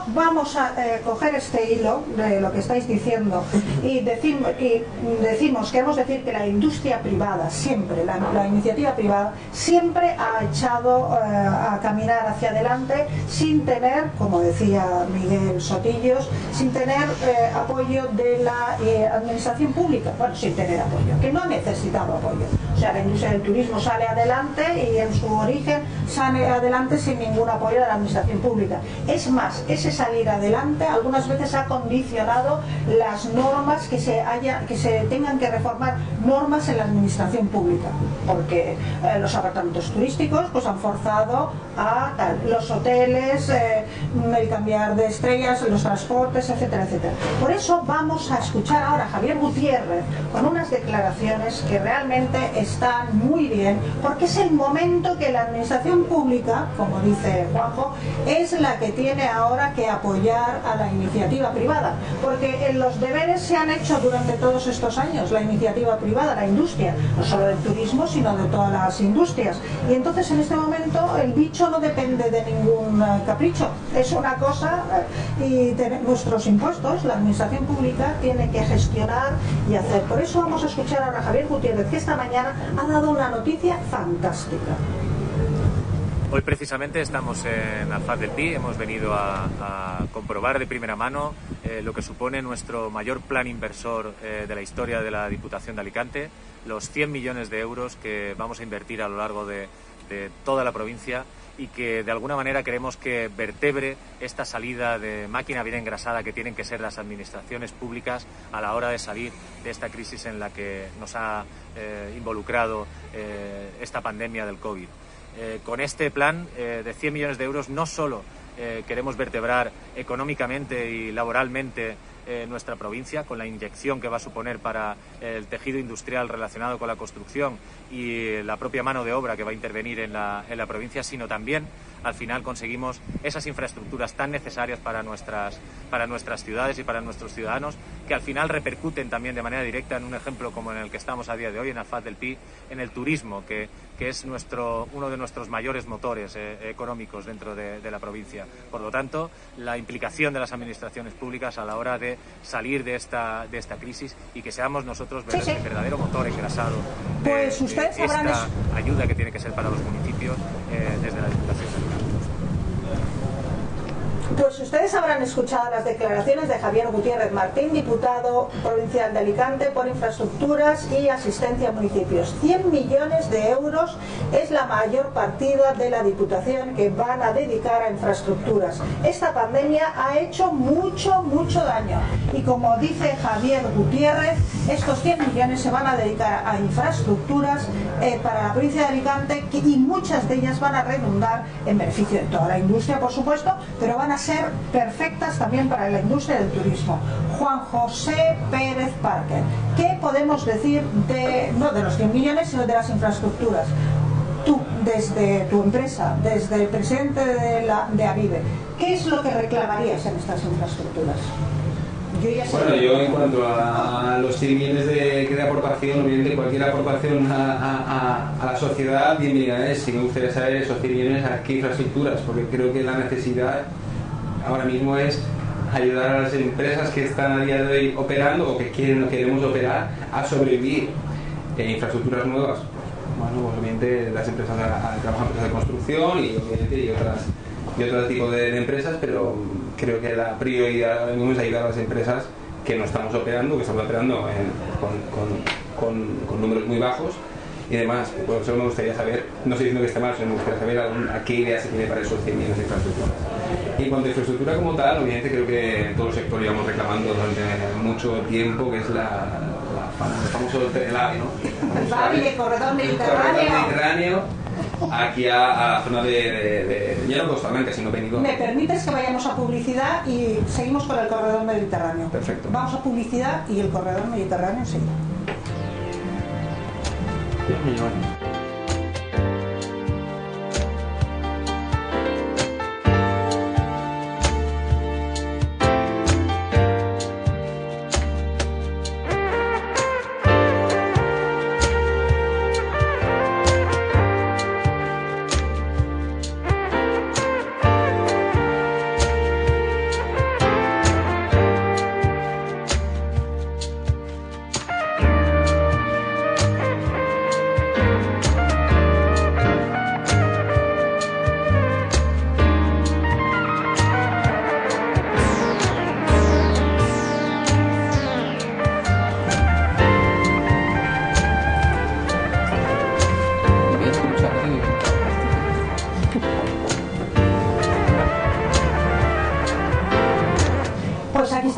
vamos a coger este hilo de lo que estáis diciendo y decimos, queremos decir que la industria privada siempre, la iniciativa privada siempre ha echado a caminar hacia adelante sin tener, como decía Miguel Sotillos, sin tener apoyo de la administración pública, bueno, sin tener apoyo, que no necesitaba apoyo. O sea, la industria del turismo sale adelante y en su origen sale adelante sin ningún apoyo de la administración pública. Es más, ese salir adelante algunas veces ha condicionado las normas que se tengan que reformar, normas en la administración pública, porque los apartamentos turísticos pues han forzado a tal, los hoteles, el cambiar de estrellas, los transportes, etcétera, etcétera. Por eso vamos a escuchar ahora a Javier Gutiérrez con unas declaraciones que realmente están muy bien, porque es el momento que la administración pública, como dice Juanjo, es la que tiene ahora que apoyar a la iniciativa privada, porque los deberes se han hecho durante todos estos años, la iniciativa privada, la industria, no solo del turismo, sino de todas las industrias. Y entonces en este momento el bicho no depende de ningún capricho, es una cosa, y nuestros impuestos, la administración pública tiene que gestionar y hacer. Por eso vamos a escuchar ahora a Javier Gutiérrez, que esta mañana ha dado una noticia fantástica. Hoy precisamente estamos en Alfaz del Pi, hemos venido a comprobar de primera mano lo que supone nuestro mayor plan inversor de la historia de la Diputación de Alicante, los 100 millones de euros que vamos a invertir a lo largo de toda la provincia y que de alguna manera queremos que vertebre esta salida de máquina bien engrasada que tienen que ser las administraciones públicas a la hora de salir de esta crisis en la que nos ha involucrado esta pandemia del COVID. Con este plan de 100 millones de euros no solo queremos vertebrar económicamente y laboralmente nuestra provincia, con la inyección que va a suponer para el tejido industrial relacionado con la construcción y la propia mano de obra que va a intervenir en la provincia, sino también al final conseguimos esas infraestructuras tan necesarias para nuestras ciudades y para nuestros ciudadanos, que al final repercuten también de manera directa en un ejemplo como en el que estamos a día de hoy, en Alfaz del Pi, en el turismo, que es uno de nuestros mayores motores económicos dentro de la provincia. Por lo tanto, la implicación de las administraciones públicas a la hora de salir de esta crisis y que seamos nosotros el verdadero motor engrasado de esta ayuda que tiene que ser para los municipios desde la Diputación. Pues ustedes habrán escuchado las declaraciones de Javier Gutiérrez Martín, diputado provincial de Alicante por infraestructuras y asistencia a municipios. 100 millones de euros es la mayor partida de la Diputación que van a dedicar a infraestructuras. Esta pandemia ha hecho mucho daño y como dice Javier Gutiérrez, estos 100 millones se van a dedicar a infraestructuras para la provincia de Alicante y muchas de ellas van a redundar en beneficio de toda la industria, por supuesto, pero van a ser perfectas también para la industria del turismo. Juan José Pérez Parker, ¿qué podemos decir no de los 100 millones, sino de las infraestructuras? Tú, desde tu empresa, desde el presidente de Avive, ¿qué es lo que reclamarías en estas infraestructuras? Yo en cuanto a los 100 millones de aportación, obviamente cualquier aportación a la sociedad, bienvenida es. Si me gustaría saber esos 100 millones a qué infraestructuras, porque creo que la necesidad ahora mismo es ayudar a las empresas que están a día de hoy operando o que queremos operar a sobrevivir. Infraestructuras nuevas, bueno, obviamente las empresas trabajan empresas de construcción y otro tipo de empresas, pero creo que la prioridad ahora mismo es ayudar a las empresas que no estamos operando, que estamos operando con números muy bajos y demás. Por eso me gustaría saber, no estoy diciendo que esté mal, sino me gustaría saber a qué idea se tiene para esos 100 millones de infraestructuras. Y en cuanto a infraestructura como tal, obviamente creo que todo el sector llevamos reclamando durante mucho tiempo, que es el famoso AVE, ¿no? El AVE, el corredor mediterráneo, aquí a la zona ya no Costa Blanca, sino Benidorm. ¿Me permites que vayamos a publicidad y seguimos con el corredor mediterráneo? Perfecto. Vamos a publicidad y el corredor mediterráneo seguimos.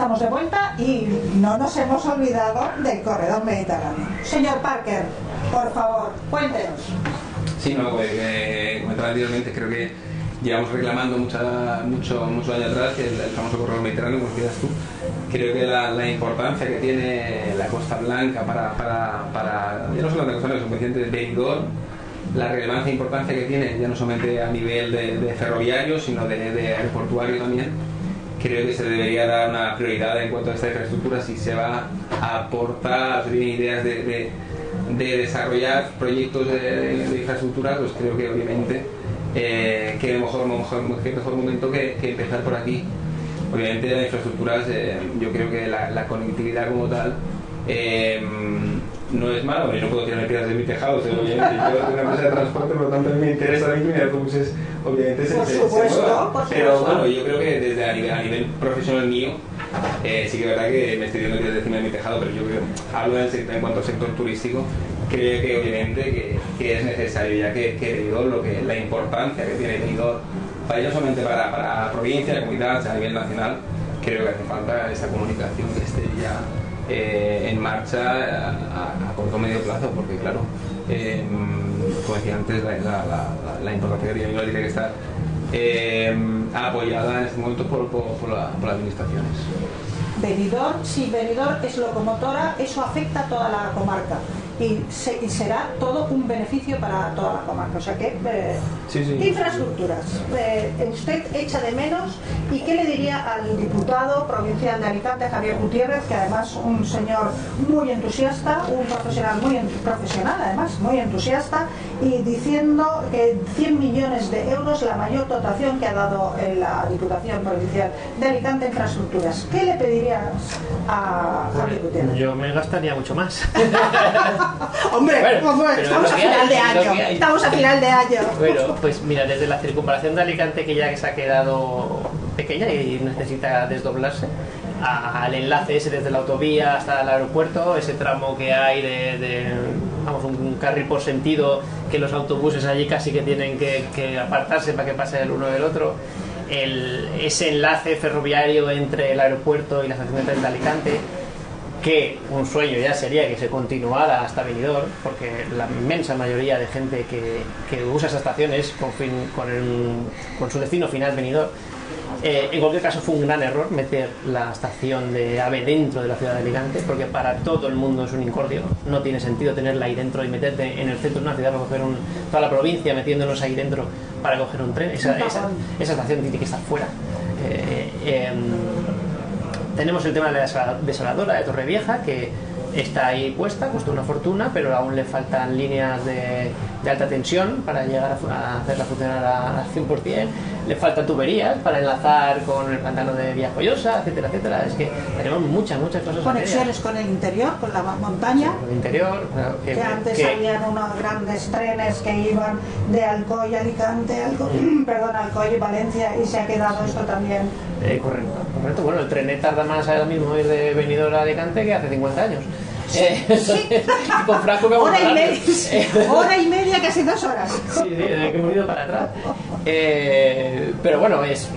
estamos de vuelta y no nos hemos olvidado del corredor mediterráneo. Señor Parker, por favor, cuéntenos. Sí, no, pues comentaba anteriormente, creo que llevamos reclamando muchos años atrás que el famoso corredor mediterráneo, como decías tú. Creo que la importancia que tiene la Costa Blanca para ya no solo la Costa Blanca, sino de Benidorm, la relevancia e importancia que tiene, ya no solamente a nivel de ferroviario, sino de aeroportuario también. Creo que se debería dar una prioridad en cuanto a esta infraestructura si se va a aportar, si tiene ideas de desarrollar proyectos de infraestructura, pues creo que obviamente qué mejor momento que empezar por aquí. Obviamente las infraestructuras, yo creo que la conectividad como tal no es malo. Yo no puedo tirarme piedras de mi tejado, obviamente. Yo tengo una empresa de transporte, por lo tanto me interesa también que mis autobuses obviamente se muevan. Pero bueno, yo creo que desde a nivel profesional mío, sí que es verdad que me estoy tirando piedras encima de mi tejado, pero yo creo, hablo en cuanto al sector turístico, creo que obviamente que es necesario, ya que Benidorm, la importancia que tiene Benidorm, no solamente para provincia, comunidad, a nivel nacional, creo que hace falta esa comunicación que esté ya en marcha a corto o medio plazo, porque claro, como decía antes, la importancia que tiene que estar apoyada en este momento por las administraciones. Benidorm, si Benidorm es locomotora, eso afecta a toda la comarca y será todo un beneficio para toda la comarca. O sea que, sí. infraestructuras, usted echa de menos, y qué le diría al diputado provincial de Alicante, Javier Gutiérrez, que además un señor muy entusiasta, un profesional además, muy entusiasta, y diciendo que 100 millones de euros, la mayor dotación que ha dado la Diputación Provincial de Alicante a infraestructuras? ¿Qué le pedirías a Javier Gutiérrez? Yo me gastaría mucho más. Hombre, bueno, estamos a final de año. Estamos a final de año. Bueno, pues mira, desde la circunvalación de Alicante, que ya se ha quedado pequeña y necesita desdoblarse, al enlace ese desde la autovía hasta el aeropuerto, ese tramo que hay vamos, un carril por sentido, que los autobuses allí casi que tienen que apartarse para que pase el uno del otro. Ese enlace ferroviario entre el aeropuerto y la estación de tren de Alicante, que un sueño ya sería que se continuara hasta Benidorm, porque la inmensa mayoría de gente que usa esas estaciones con su destino final Benidorm. En cualquier caso, fue un gran error meter la estación de AVE dentro de la ciudad de Alicante, porque para todo el mundo es un incordio. No tiene sentido tenerla ahí dentro y meterte en el centro de una ciudad para coger toda la provincia metiéndonos ahí dentro para coger un tren. Esa estación tiene que estar fuera. Tenemos el tema de la desaladora de Torrevieja, que está ahí puesta, costó una fortuna, pero aún le faltan líneas de alta tensión para llegar a hacerla funcionar al 100%. Le faltan tuberías para enlazar con el pantano de Villajoyosa, etcétera, etcétera. Es que tenemos muchas cosas. Conexiones con el interior, con la montaña. Sí, con el interior. Que antes habían unos grandes trenes que iban de Alcoy a Alicante, Alcoy y Valencia, y se ha quedado esto también. Correcto. Bueno, el tren tarda más ahora mismo ir de Benidorm a Alicante que hace 50 años. Sí. Con Franco que hora y media, casi 2 horas. Sí, que hemos ido para atrás. Pero bueno, es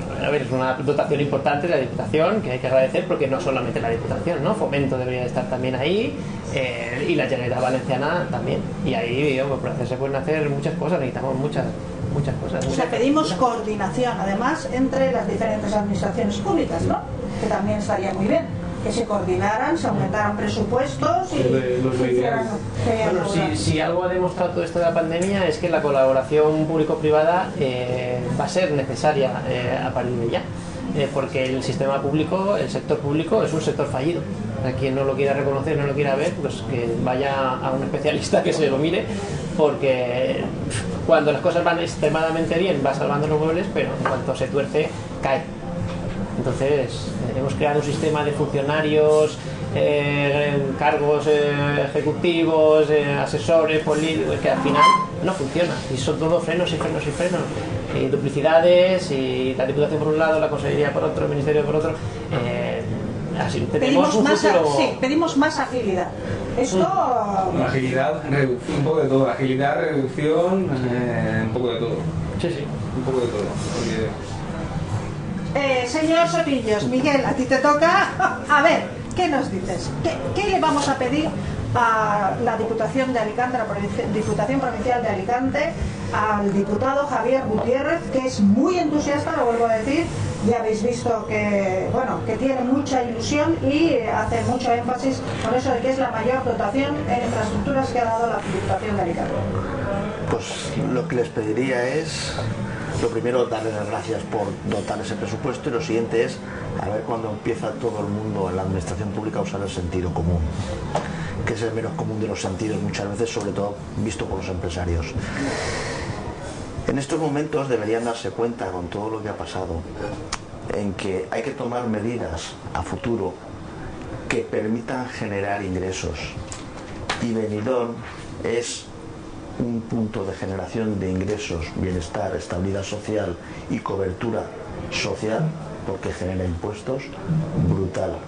una dotación importante de la Diputación, que hay que agradecer, porque no solamente la Diputación, ¿no? Fomento debería estar también ahí, y la Generalitat Valenciana también. Y ahí, se pueden hacer muchas cosas, necesitamos muchas cosas. O sea, pedimos coordinación, además, entre las diferentes administraciones públicas, ¿no? Que también estaría muy bien. Que se coordinaran, se aumentaran presupuestos y si algo ha demostrado todo esto de la pandemia es que la colaboración público-privada va a ser necesaria a partir de ya, porque el sistema público, el sector público es un sector fallido. A quien no lo quiera reconocer, no lo quiera ver, pues que vaya a un especialista que se lo mire, porque cuando las cosas van extremadamente bien va salvando los muebles, pero en cuanto se tuerce cae. Entonces, hemos creado un sistema de funcionarios, cargos ejecutivos, asesores, políticos, que al final no funciona. Y son todos frenos. Duplicidades, y la Diputación por un lado, la Consejería por otro, el Ministerio por otro. Así pedimos más agilidad. Esto... Agilidad, un poco de todo. Agilidad, reducción, un poco de todo. Sí. Un poco de todo. Porque Señor Sotillos, Miguel, a ti te toca. A ver, ¿qué nos dices? ¿Qué le vamos a pedir a la Diputación de Alicante, a la Diputación Provincial de Alicante, al diputado Javier Gutiérrez, que es muy entusiasta, lo vuelvo a decir? Ya habéis visto que, bueno, que tiene mucha ilusión y hace mucho énfasis con eso de que es la mayor dotación en infraestructuras que ha dado la Diputación de Alicante. Pues lo que les pediría es, lo primero, darles las gracias por dotar ese presupuesto, y lo siguiente es a ver cuando empieza todo el mundo en la administración pública a usar el sentido común, que es el menos común de los sentidos muchas veces, sobre todo visto por los empresarios. En estos momentos deberían darse cuenta, con todo lo que ha pasado, en que hay que tomar medidas a futuro que permitan generar ingresos, y Benidorm es un punto de generación de ingresos, bienestar, estabilidad social y cobertura social, porque genera impuestos, brutal.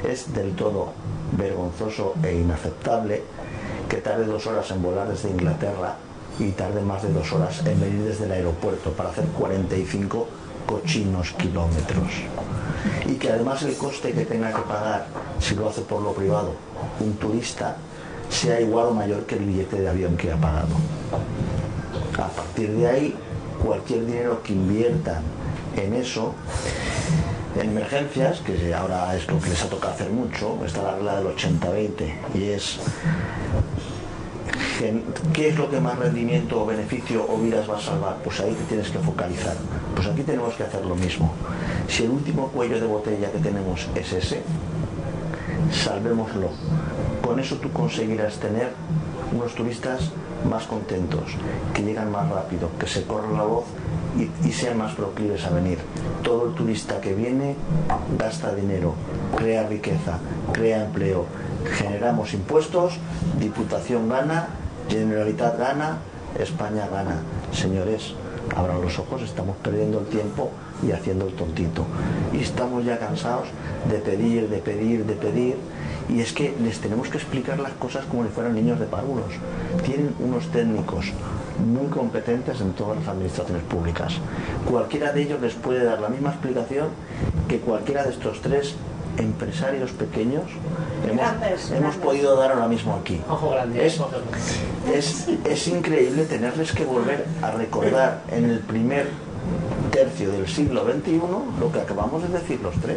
Es del todo vergonzoso e inaceptable que tarde 2 horas en volar desde Inglaterra y tarde más de 2 horas en venir desde el aeropuerto para hacer 45 cochinos kilómetros, y que además el coste que tenga que pagar si lo hace por lo privado un turista sea igual o mayor que el billete de avión que ha pagado. A partir de ahí, cualquier dinero que inviertan en eso, en emergencias, que ahora es lo que les ha tocado hacer mucho, está la regla del 80-20, y es ¿qué es lo que más rendimiento o beneficio o vidas va a salvar? Pues ahí te tienes que focalizar. Pues aquí tenemos que hacer lo mismo. Si el último cuello de botella que tenemos es ese, salvémoslo. Con eso tú conseguirás tener unos turistas más contentos, que llegan más rápido, que se corra la voz y sean más proclives a venir. Todo el turista que viene gasta dinero, crea riqueza, crea empleo, generamos impuestos, Diputación gana, Generalitat gana, España gana. Señores, abran los ojos, estamos perdiendo el tiempo y haciendo el tontito. Y estamos ya cansados de pedir, de pedir, de pedir. Y es que les tenemos que explicar las cosas como si fueran niños de párvulos. Tienen unos técnicos muy competentes en todas las administraciones públicas. Cualquiera de ellos les puede dar la misma explicación que cualquiera de estos 3 empresarios pequeños hemos podido dar ahora mismo aquí. Ojo grande, Es increíble tenerles que volver a recordar en el primer tercio del siglo XXI lo que acabamos de decir los 3.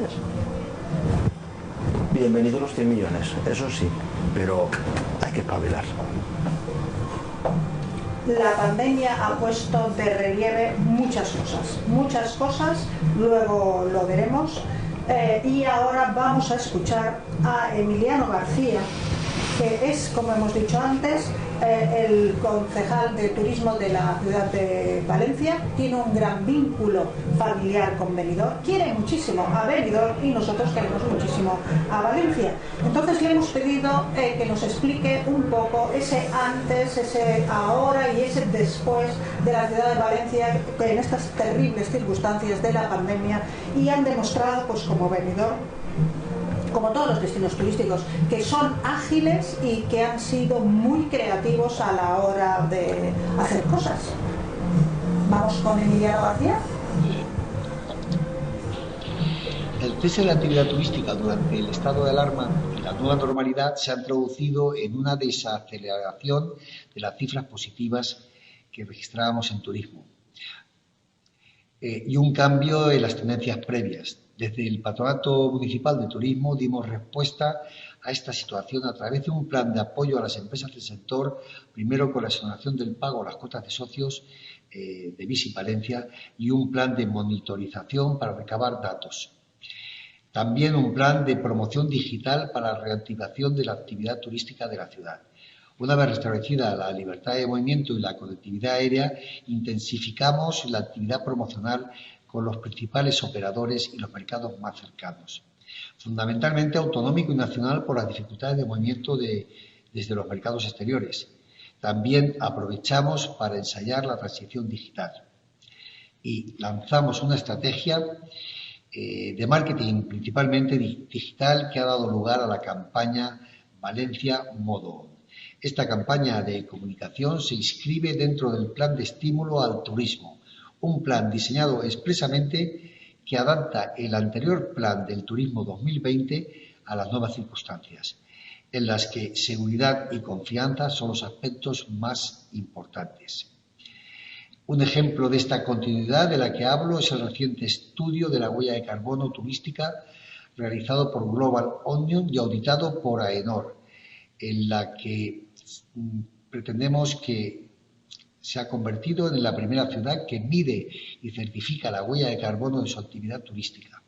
Bienvenidos los 100 millones, eso sí, pero hay que espabilar. La pandemia ha puesto de relieve muchas cosas, luego lo veremos. Y ahora vamos a escuchar a Emiliano García, que es, como hemos dicho antes, el concejal de turismo de la ciudad de Valencia. Tiene un gran vínculo familiar con Benidorm, quiere muchísimo a Benidorm y nosotros queremos muchísimo a Valencia. Entonces le hemos pedido que nos explique un poco ese antes, ese ahora y ese después de la ciudad de Valencia en estas terribles circunstancias de la pandemia, y han demostrado, pues como Benidorm, como todos los destinos turísticos, que son ágiles y que han sido muy creativos a la hora de hacer cosas. Vamos con Emiliano García. El cese de la actividad turística durante el estado de alarma y la nueva normalidad se han traducido en una desaceleración de las cifras positivas que registrábamos en turismo y un cambio en las tendencias previas. Desde el Patronato Municipal de Turismo dimos respuesta a esta situación a través de un plan de apoyo a las empresas del sector, primero con la exoneración del pago a las cuotas de socios de Visi Valencia, y un plan de monitorización para recabar datos. También un plan de promoción digital para la reactivación de la actividad turística de la ciudad. Una vez restablecida la libertad de movimiento y la conectividad aérea, intensificamos la actividad promocional con los principales operadores y los mercados más cercanos, fundamentalmente autonómico y nacional por las dificultades de movimiento desde los mercados exteriores. También aprovechamos para ensayar la transición digital y lanzamos una estrategia de marketing principalmente digital que ha dado lugar a la campaña Valencia Modo On. Esta campaña de comunicación se inscribe dentro del plan de estímulo al turismo, un plan diseñado expresamente que adapta el anterior Plan del Turismo 2020 a las nuevas circunstancias, en las que seguridad y confianza son los aspectos más importantes. Un ejemplo de esta continuidad de la que hablo es el reciente estudio de la huella de carbono turística realizado por Global Onion y auditado por AENOR, en la que pretendemos que se ha convertido en la primera ciudad que mide y certifica la huella de carbono de su actividad turística,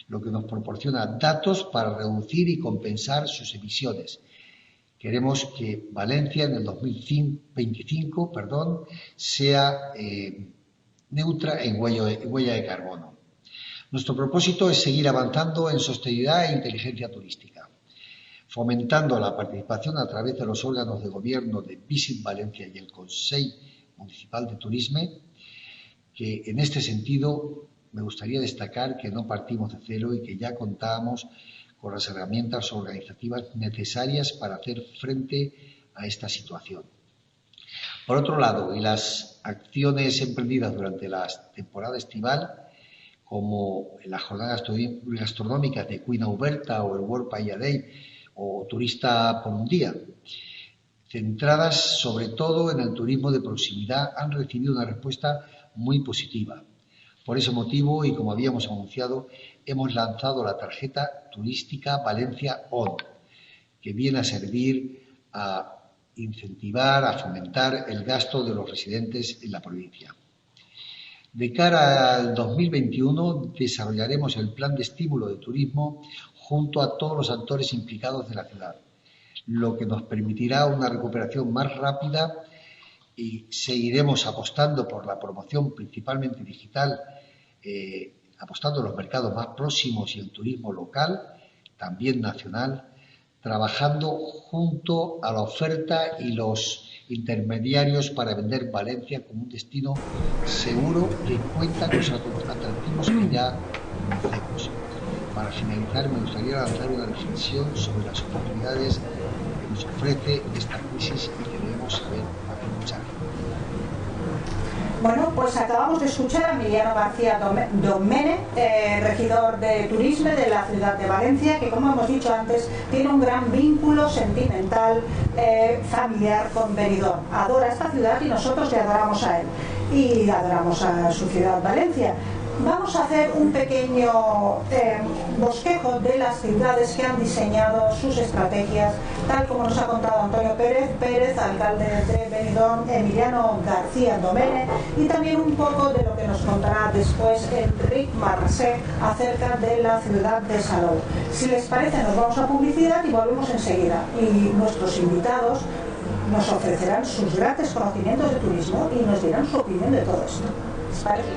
lo que nos proporciona datos para reducir y compensar sus emisiones. Queremos que Valencia en el 2025 sea neutra en huella de carbono. Nuestro propósito es seguir avanzando en sostenibilidad e inteligencia turística, fomentando la participación a través de los órganos de gobierno de Visit Valencia y el Consell Municipal de Turisme, que en este sentido me gustaría destacar que no partimos de cero y que ya contábamos con las herramientas organizativas necesarias para hacer frente a esta situación. Por otro lado, y las acciones emprendidas durante la temporada estival, como las jornadas gastronómicas de Cuina Oberta o el World Paella Day o Turista por un día, centradas sobre todo en el turismo de proximidad, han recibido una respuesta muy positiva. Por ese motivo, y como habíamos anunciado, hemos lanzado la tarjeta turística Valencia On, que viene a servir a incentivar, a fomentar el gasto de los residentes en la provincia. De cara al 2021 desarrollaremos el plan de estímulo de turismo junto a todos los actores implicados de la ciudad, lo que nos permitirá una recuperación más rápida, y seguiremos apostando por la promoción principalmente digital, apostando en los mercados más próximos y el turismo local, también nacional, trabajando junto a la oferta y los intermediarios para vender Valencia como un destino seguro que cuenta con los atractivos que ya conocemos. Para finalizar, me gustaría lanzar una reflexión sobre las oportunidades que nos ofrece esta crisis y que debemos saber aprovechar. Bueno, pues acabamos de escuchar a Emiliano García Domene, regidor de Turismo de la ciudad de Valencia, que, como hemos dicho antes, tiene un gran vínculo sentimental, familiar con Benidorm. Adora esta ciudad y nosotros le adoramos a él y adoramos a su ciudad, Valencia. Vamos a hacer un pequeño bosquejo de las ciudades que han diseñado sus estrategias, tal como nos ha contado Antonio Pérez, alcalde de Benidorm, Emiliano García Domene, y también un poco de lo que nos contará después Enric Marcé acerca de la ciudad de Salou. Si les parece, nos vamos a publicidad y volvemos enseguida. Y nuestros invitados nos ofrecerán sus grandes conocimientos de turismo y nos dirán su opinión de todo esto. ¿Les parece?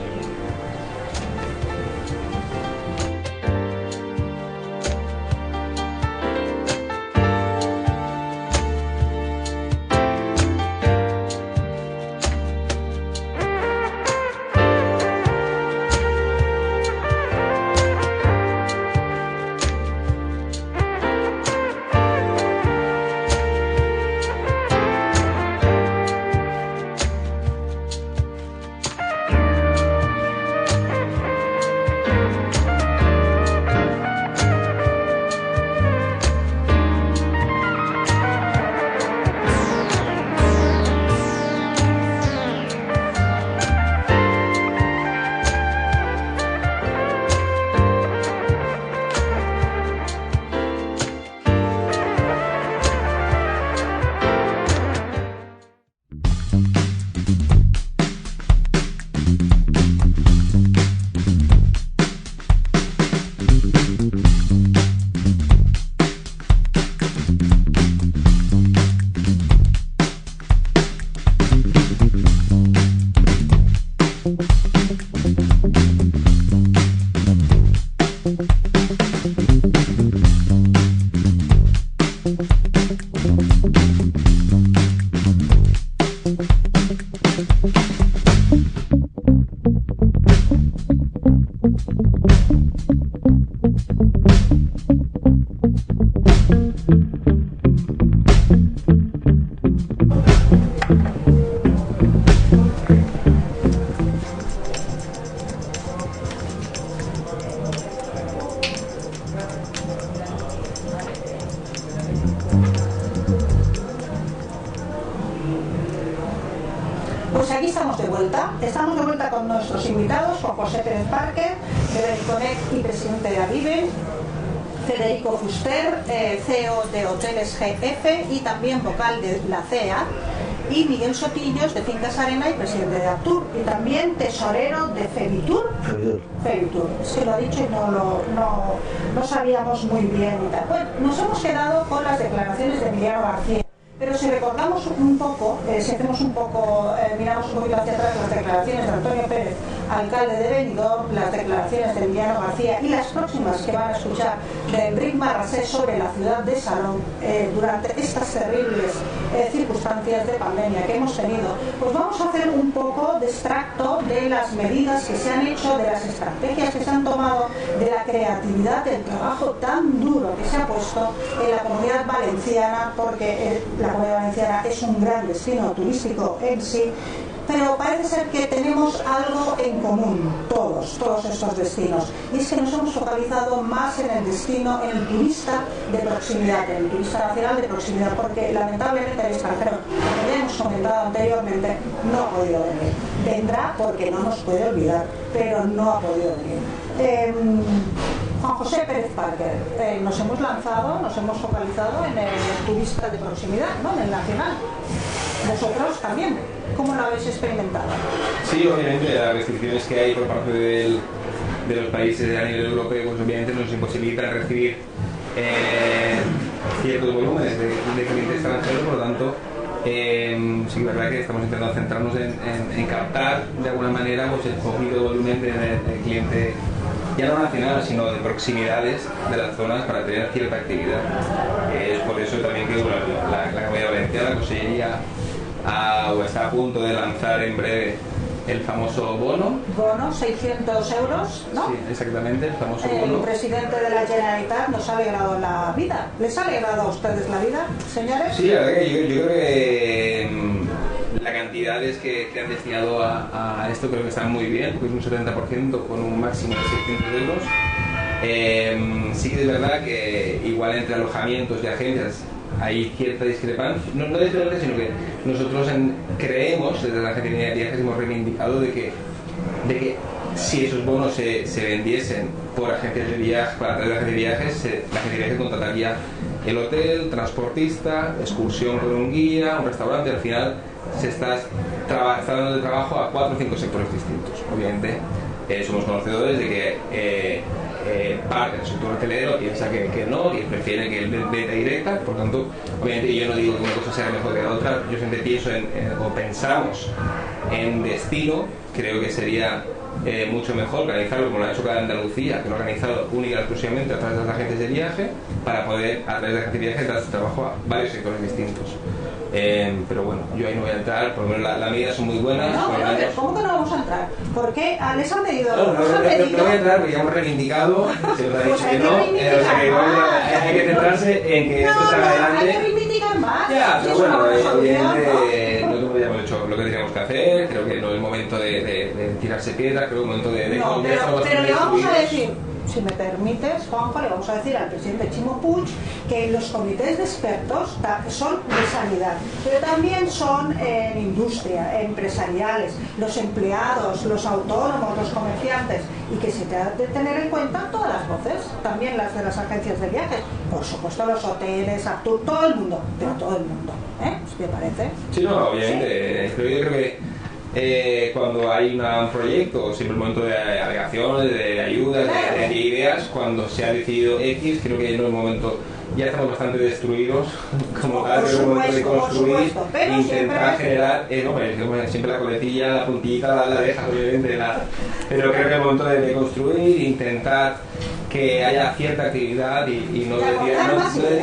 vuelta. Estamos de vuelta con nuestros invitados, con José Pérez Parker, de Benidorm y presidente de Avive, Federico Fuster, CEO de Hoteles GF y también vocal de la CEA, y Miguel Sotillos, de Fincas Arena y presidente de Aptur, y también tesorero de Fevitur. Fevitur. Es que lo ha dicho y no sabíamos muy bien. Bueno, nos hemos quedado con las declaraciones de Emiliano García. Pero si recordamos un poco, si hacemos un poco, miramos un poquito hacia atrás las declaraciones de Antonio Pérez, alcalde de Benidorm, las declaraciones de Emiliano García y las próximas que van a escuchar de Enric Marrasé sobre la ciudad de Salou durante estas terribles circunstancias de pandemia que hemos tenido, pues vamos a hacer un poco de extracto de las medidas que se han hecho, de las estrategias que se han tomado, de la creatividad, del trabajo tan duro que se ha puesto en la Comunidad Valenciana, porque la Comunidad Valenciana es un gran destino turístico en sí, pero parece ser que tenemos algo en común, todos estos destinos, y es que nos hemos focalizado más en el destino, en el turista de proximidad, en el turista nacional de proximidad, porque lamentablemente el extranjero, como ya hemos comentado anteriormente, no ha podido venir. Vendrá porque no nos puede olvidar, pero no ha podido venir. Juan José Pérez Parker, nos hemos lanzado, nos hemos focalizado en el turista de proximidad, ¿no? En el nacional. Vosotros también. ¿Cómo lo habéis experimentado? Sí, obviamente las restricciones que hay por parte de los países a nivel europeo, pues obviamente nos imposibilitan recibir ciertos volúmenes de clientes extranjeros, por lo tanto sí, es verdad que estamos intentando centrarnos en captar de alguna manera pues, el poquito volumen de cliente, ya no nacional, sino de proximidades de las zonas para tener cierta actividad. Es por eso también que bueno, la Comunidad Valenciana, la Consellería, o está a punto de lanzar en breve el famoso bono. Bono, 600 euros, ¿no? Sí, exactamente, el famoso bono. El presidente de la Generalitat nos ha alegrado la vida. ¿Les ha alegrado a ustedes la vida, señores? Sí, la verdad que yo creo que la cantidades que han destinado a esto creo que están muy bien, porque es un 70% con un máximo de 600 euros. Sí que es verdad que igual entre alojamientos y agencias hay cierta discrepancia, no discrepancia, sino que nosotros creemos, desde la agencia de viajes hemos reivindicado de que si esos bonos se vendiesen por agencias de viajes, para través de agencias de viajes, la agencia de viajes contrataría el hotel, transportista, excursión con un guía, un restaurante, al final se está dando de trabajo a 4 o 5 sectores distintos. Obviamente somos conocedores de que parte del sector hotelero piensa que no, que prefiere que el venta directa, por tanto, obviamente yo no digo que una cosa sea mejor que la otra, yo siempre pienso o pensamos en destino, creo que sería mucho mejor organizarlo como lo ha hecho cada Andalucía, que lo ha organizado única y exclusivamente a través de las agencias de viaje, para poder a través de agencias de viaje dar trabajo a varios sectores distintos. Pero bueno, yo ahí no voy a entrar, por lo menos las medidas son muy buenas. No, ¿cómo que no vamos a entrar? Porque les han pedido. No voy a entrar porque ya hemos reivindicado, se nos ha dicho que no, o sea que hay que centrarse en que esto salga adelante. Hay que reivindicar más. Ya, pero bueno, evidentemente nosotros ya hemos hecho lo que teníamos que hacer, creo que no es el momento de tirarse piedras, creo que es el momento de no, pero le vamos a decir, si me permites, Juanjo, le vamos a decir al presidente Chimo Puig que los comités de expertos son de sanidad, pero también son en industria, empresariales, los empleados, los autónomos, los comerciantes, y que se te ha de tener en cuenta todas las voces, también las de las agencias de viajes, por supuesto los hoteles, Aptur, todo el mundo, pero todo el mundo, ¿Me parece? Sí, no, obviamente, ¿sí? Pero yo creo que cuando hay un proyecto, siempre el momento de alegaciones, de ayudas, claro, de ideas, cuando se ha decidido X, creo que no es el momento, ya estamos bastante destruidos como tal, es el momento de construir, intentar generar, siempre la coletilla, la puntita, la dejas obviamente, pero creo que es el momento de construir, intentar que haya cierta actividad y no decir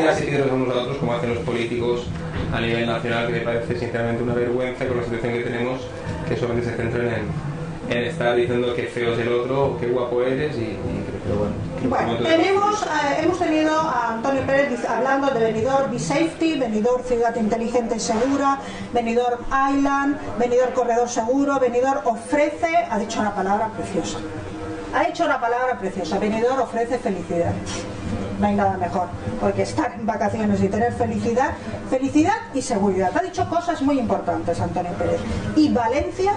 así que unos a otros como hacen los políticos a nivel nacional, que me parece sinceramente una vergüenza con la situación que tenemos, que solamente se centran en estar diciendo que feo es el otro, qué guapo eres pero bueno. Hemos tenido a Antonio Pérez hablando de Benidorm B-Safety, Benidorm Ciudad Inteligente y Segura, Benidorm Island, Benidorm Corredor Seguro. Benidorm ofrece, ha dicho una palabra preciosa, Benidorm ofrece felicidad. no hay nada mejor, porque estar en vacaciones y tener felicidad y seguridad. Ha dicho cosas muy importantes Antonio Pérez. Y Valencia,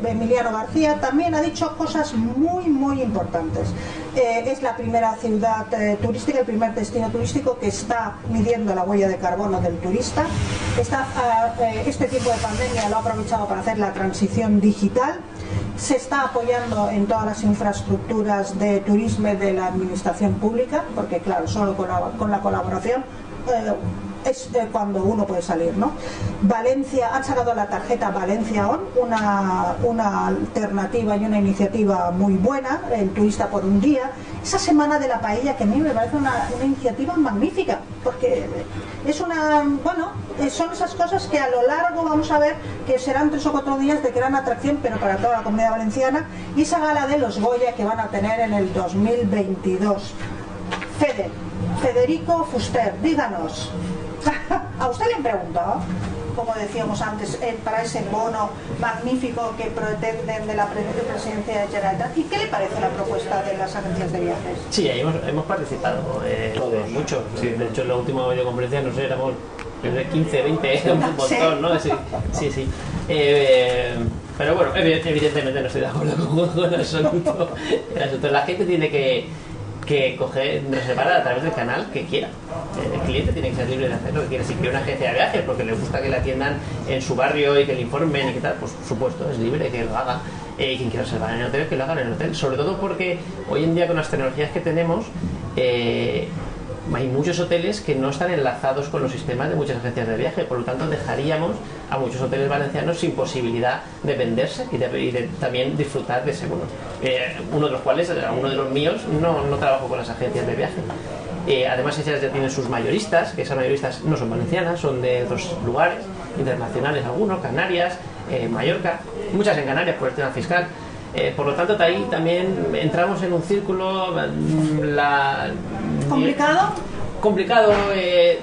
Emiliano García, también ha dicho cosas muy importantes. Es la primera ciudad turística, el primer destino turístico que está midiendo la huella de carbono del turista. Este tiempo de pandemia lo ha aprovechado para hacer la transición digital. Se está apoyando en todas las infraestructuras de turismo de la administración pública, porque claro, solo con la colaboración es cuando uno puede salir, ¿no? Valencia, han sacado la tarjeta Valencia On, una alternativa y una iniciativa muy buena, el turista por un día. Esa semana de la paella, que a mí me parece una iniciativa magnífica, porque es son esas cosas que a lo largo vamos a ver que serán 3 o 4 días de gran atracción, pero para toda la comunidad valenciana, y esa gala de los Goya que van a tener en el 2022. Federico Fuster, díganos. ¿A usted le han preguntado, como decíamos antes, para ese bono magnífico que pretenden de la presidencia de Generalitat? ¿Y qué le parece la propuesta de las agencias de viajes? Sí, hemos participado todos, muchos. Sí. De hecho, en la última videoconferencia, no sé, éramos 15, 20, un montón, ¿no? Sí. Pero bueno, evidentemente no estoy de acuerdo con el asunto. La gente tiene que reservar a través del canal que quiera. El cliente tiene que ser libre de hacer lo que quiera. Si quiere una agencia de viajes porque le gusta que le atiendan en su barrio y que le informen y que tal, pues por supuesto, es libre que lo haga. Y quien quiera reservar en el hotel, que lo haga en el hotel. Sobre todo porque hoy en día, con las tecnologías que tenemos, hay muchos hoteles que no están enlazados con los sistemas de muchas agencias de viaje, por lo tanto dejaríamos a muchos hoteles valencianos sin posibilidad de venderse y de también disfrutar de ese bono. Uno de los cuales, uno de los míos, no trabajo con las agencias de viaje. Además, ellas ya tienen sus mayoristas, que esas mayoristas no son valencianas, son de otros lugares, internacionales algunos, Canarias, Mallorca, muchas en Canarias por el tema fiscal. Por lo tanto, ahí también entramos en un círculo complicado.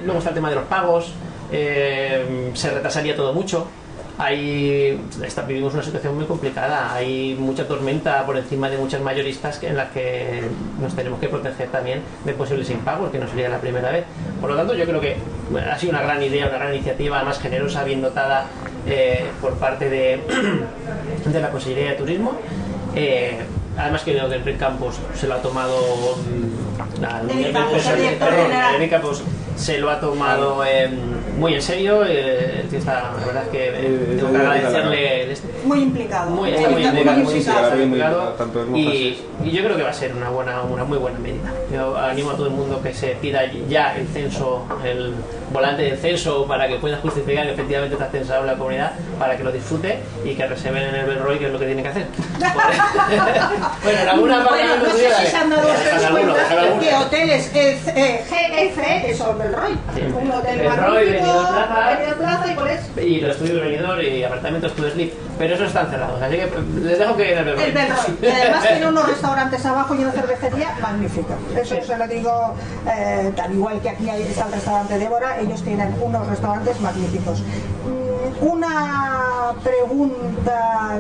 Luego está el tema de los pagos, se retrasaría todo mucho. Vivimos una situación muy complicada, hay mucha tormenta por encima de muchas mayoristas en las que nos tenemos que proteger también de posibles impagos, que no sería la primera vez. Por lo tanto, yo creo que ha sido una gran idea, una gran iniciativa, más generosa, bien dotada por parte de la Consellería de Turismo. Además, que Enrique Campos se lo ha tomado Enrique Campos se lo ha tomado muy en serio. La verdad es que tengo que agradecerle. Muy implicado. Está muy implicado. Y yo creo que va a ser una muy buena medida. Yo animo a todo el mundo que se pida ya el censo, el volante del censo, para que pueda justificar que efectivamente está censado en la comunidad, para que lo disfrute y que reserven en el Belroy, que es lo que tienen que hacer. Bueno, en alguna parte no sé si se han dado ustedes cuenta que hoteles GF son Belroy. Sí. Un hotel Belroy, Benidorm Plaza y ¿cuál es? Y los estudios de Benidorm y apartamentos to sleep, pero esos están cerrados, así que les dejo que en el Belroy. El Belroy. Y además tiene unos restaurantes abajo y una cervecería magnífica. Eso se lo digo, tal igual que aquí está el restaurante Débora, ellos tienen unos restaurantes magníficos. Una pregunta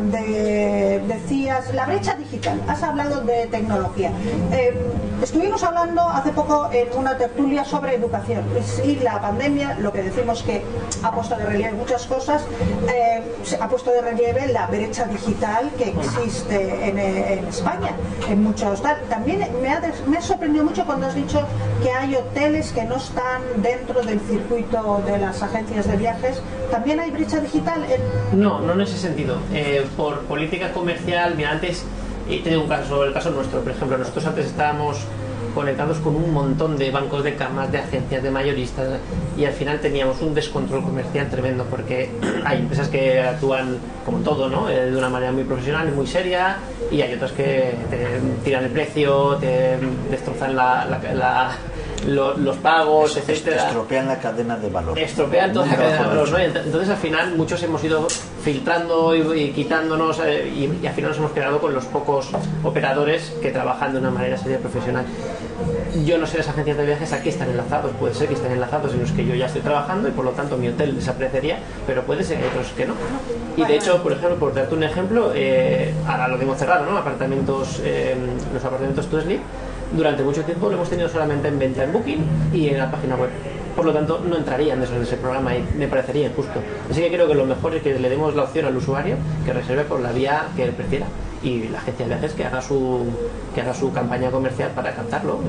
decías, la brecha digital, has hablado de tecnología. Estuvimos hablando hace poco en una tertulia sobre educación, y la pandemia, lo que decimos que ha puesto de relieve muchas cosas, ha puesto de relieve la brecha digital que existe en España, en muchos tal. También me ha sorprendido mucho cuando has dicho que hay hoteles que no están dentro del circuito de las agencias de viajes. ¿También hay brecha digital? No en ese sentido. Por política comercial, mira, antes, y te digo el caso nuestro, por ejemplo, nosotros antes estábamos conectados con un montón de bancos de camas, de agencias, de mayoristas, y al final teníamos un descontrol comercial tremendo, porque hay empresas que actúan como todo, ¿no? De una manera muy profesional y muy seria, y hay otras que te tiran el precio, te destrozan los pagos, etcétera. Estropean la cadena de valor. Estropean toda la cadena de valor, ¿no? Entonces al final muchos hemos ido filtrando y quitándonos, y al final nos hemos quedado con los pocos operadores que trabajan de una manera seria y profesional. Yo no sé, las agencias de viajes aquí están enlazados, puede ser que estén enlazados en los que yo ya estoy trabajando y por lo tanto mi hotel desaparecería, pero puede ser que hay otros que no. Y de hecho, por ejemplo, por darte un ejemplo, ahora lo hemos cerrado, ¿no? Los apartamentos to sleep. durante mucho tiempo lo hemos tenido solamente en venta en Booking y en la página web. Por lo tanto, no entrarían dentro de ese programa y me parecería injusto. Así que creo que lo mejor es que le demos la opción al usuario que reserve por la vía que él prefiera. Y la agencia de viajes que haga su campaña comercial para captarlo,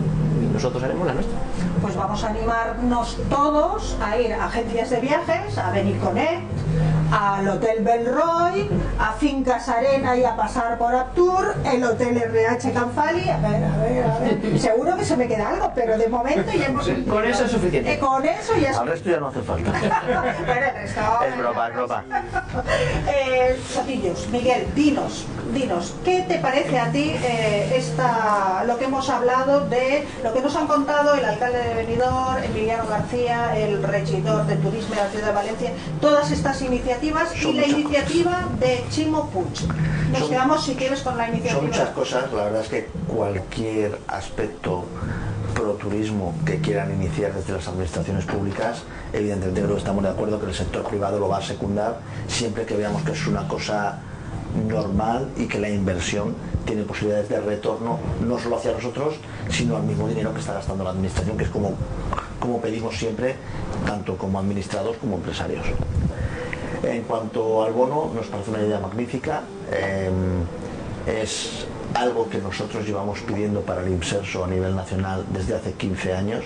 y nosotros haremos la nuestra. Pues vamos a animarnos todos a ir a agencias de viajes, a Beniconet, al Hotel Belroy, a Fincas Arena y a pasar por Aptur, el Hotel RH Canfali. A ver. Seguro que se me queda algo, pero de momento ya hemos... Con eso es suficiente. Con eso ya es... Al resto ya no hace falta. Bueno, el resto... Es broma. Sotillos, Miguel, dinos, ¿qué te parece a ti lo que hemos hablado de lo que nos han contado el alcalde de Benidorm, Emiliano García, el regidor de Turismo de la Ciudad de Valencia, todas estas iniciativas y la iniciativa de Chimo Puig? Nos quedamos, si quieres, con la iniciativa. Son muchas cosas, la verdad es que cualquier aspecto pro turismo que quieran iniciar desde las administraciones públicas, evidentemente creo que estamos de acuerdo que el sector privado lo va a secundar siempre que veamos que es una cosa normal y que la inversión tiene posibilidades de retorno no solo hacia nosotros, sino al mismo dinero que está gastando la administración, que es como pedimos siempre, tanto como administrados como empresarios. En cuanto al bono, nos parece una idea magnífica. Es algo que nosotros llevamos pidiendo para el Imserso a nivel nacional desde hace 15 años.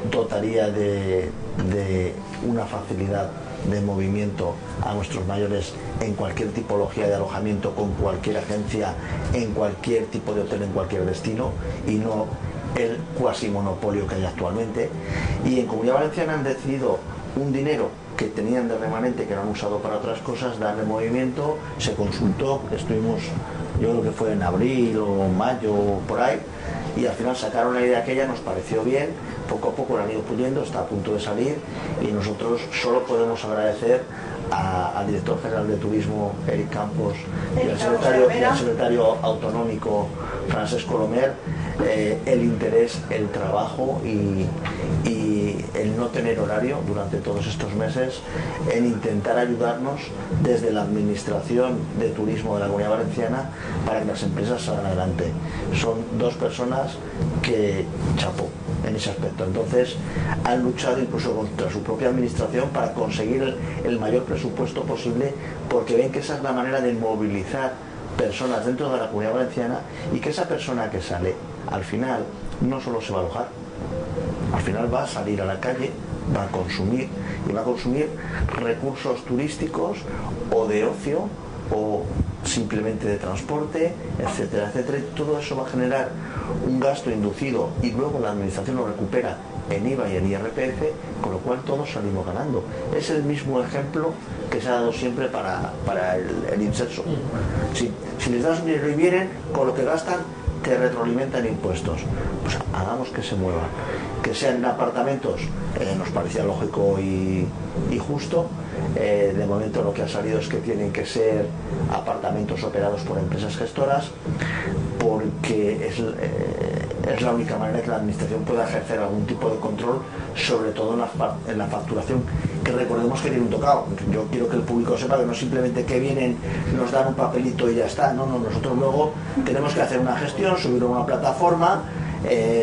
Dotaría de una facilidad de movimiento a nuestros mayores en cualquier tipología de alojamiento, con cualquier agencia, en cualquier tipo de hotel, en cualquier destino, y no el cuasi monopolio que hay actualmente. Y en Comunidad Valenciana han decidido un dinero que tenían de remanente, que lo han usado para otras cosas, darle movimiento. Se consultó, estuvimos, yo creo que fue en abril o mayo, por ahí, y al final sacaron la idea aquella, nos pareció bien, poco a poco la han ido puliendo, está a punto de salir, y nosotros solo podemos agradecer al director general de turismo, Eric Campos, y al secretario autonómico, Francesc Colomer, el interés, el trabajo y el no tener horario durante todos estos meses en intentar ayudarnos desde la administración de turismo de la Comunidad Valenciana para que las empresas salgan adelante. Son dos personas que chapó en ese aspecto. Entonces han luchado incluso contra su propia administración para conseguir el mayor presupuesto posible, porque ven que esa es la manera de movilizar personas dentro de la Comunidad Valenciana, y que esa persona que sale al final no solo se va a alojar, al final va a salir a la calle, va a consumir, y va a consumir recursos turísticos o de ocio o simplemente de transporte, etcétera, etcétera, y todo eso va a generar un gasto inducido, y luego la administración lo recupera en IVA y en IRPF, con lo cual todos salimos ganando. Es el mismo ejemplo que se ha dado siempre para el Imserso. Si les das dinero y vienen, con lo que gastan te retroalimentan impuestos. Pues hagamos que se mueva. Que sean apartamentos, nos parecía lógico y justo. De momento lo que ha salido es que tienen que ser apartamentos operados por empresas gestoras, porque es la única manera que la administración pueda ejercer algún tipo de control, sobre todo en la facturación, que recordemos que tiene un tocado. Yo quiero que el público sepa que no simplemente que vienen, nos dan un papelito y ya está. No, nosotros luego tenemos que hacer una gestión, subirlo a una plataforma,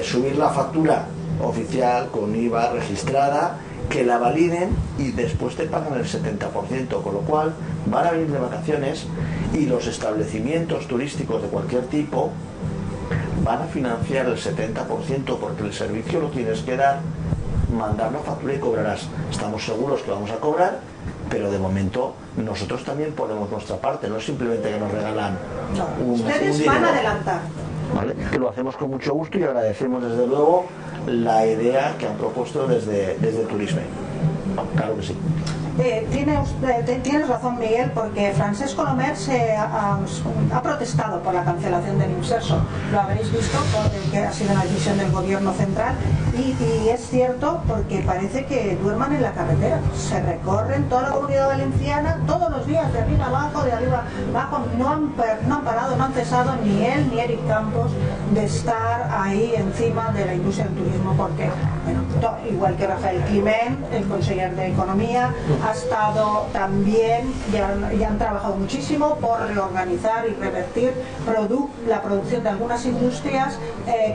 subir la factura oficial con IVA registrada, que la validen, y después te pagan el 70%, con lo cual van a venir de vacaciones y los establecimientos turísticos de cualquier tipo van a financiar el 70%, porque el servicio lo tienes que dar, mandar la factura y cobrarás. Estamos seguros que vamos a cobrar, pero de momento nosotros también ponemos nuestra parte, no es simplemente que nos regalan ustedes van a adelantar. ¿Vale? Que lo hacemos con mucho gusto, y agradecemos desde luego la idea que han propuesto desde Turisme. Claro que sí. Tienes razón, Miguel, porque Francesc Colomer ha protestado por la cancelación del Imserso. Lo habréis visto, porque ha sido una decisión del gobierno central, y es cierto, porque parece que duerman en la carretera. Se recorren toda la Comunidad Valenciana todos los días, de arriba abajo, de arriba abajo. No han parado, no han cesado ni él ni Eric Campos de estar ahí encima de la industria del turismo, porque, bueno, igual que Rafael Climent, el conseller de Economía, ha estado también, ya han trabajado muchísimo por reorganizar y revertir la producción de algunas industrias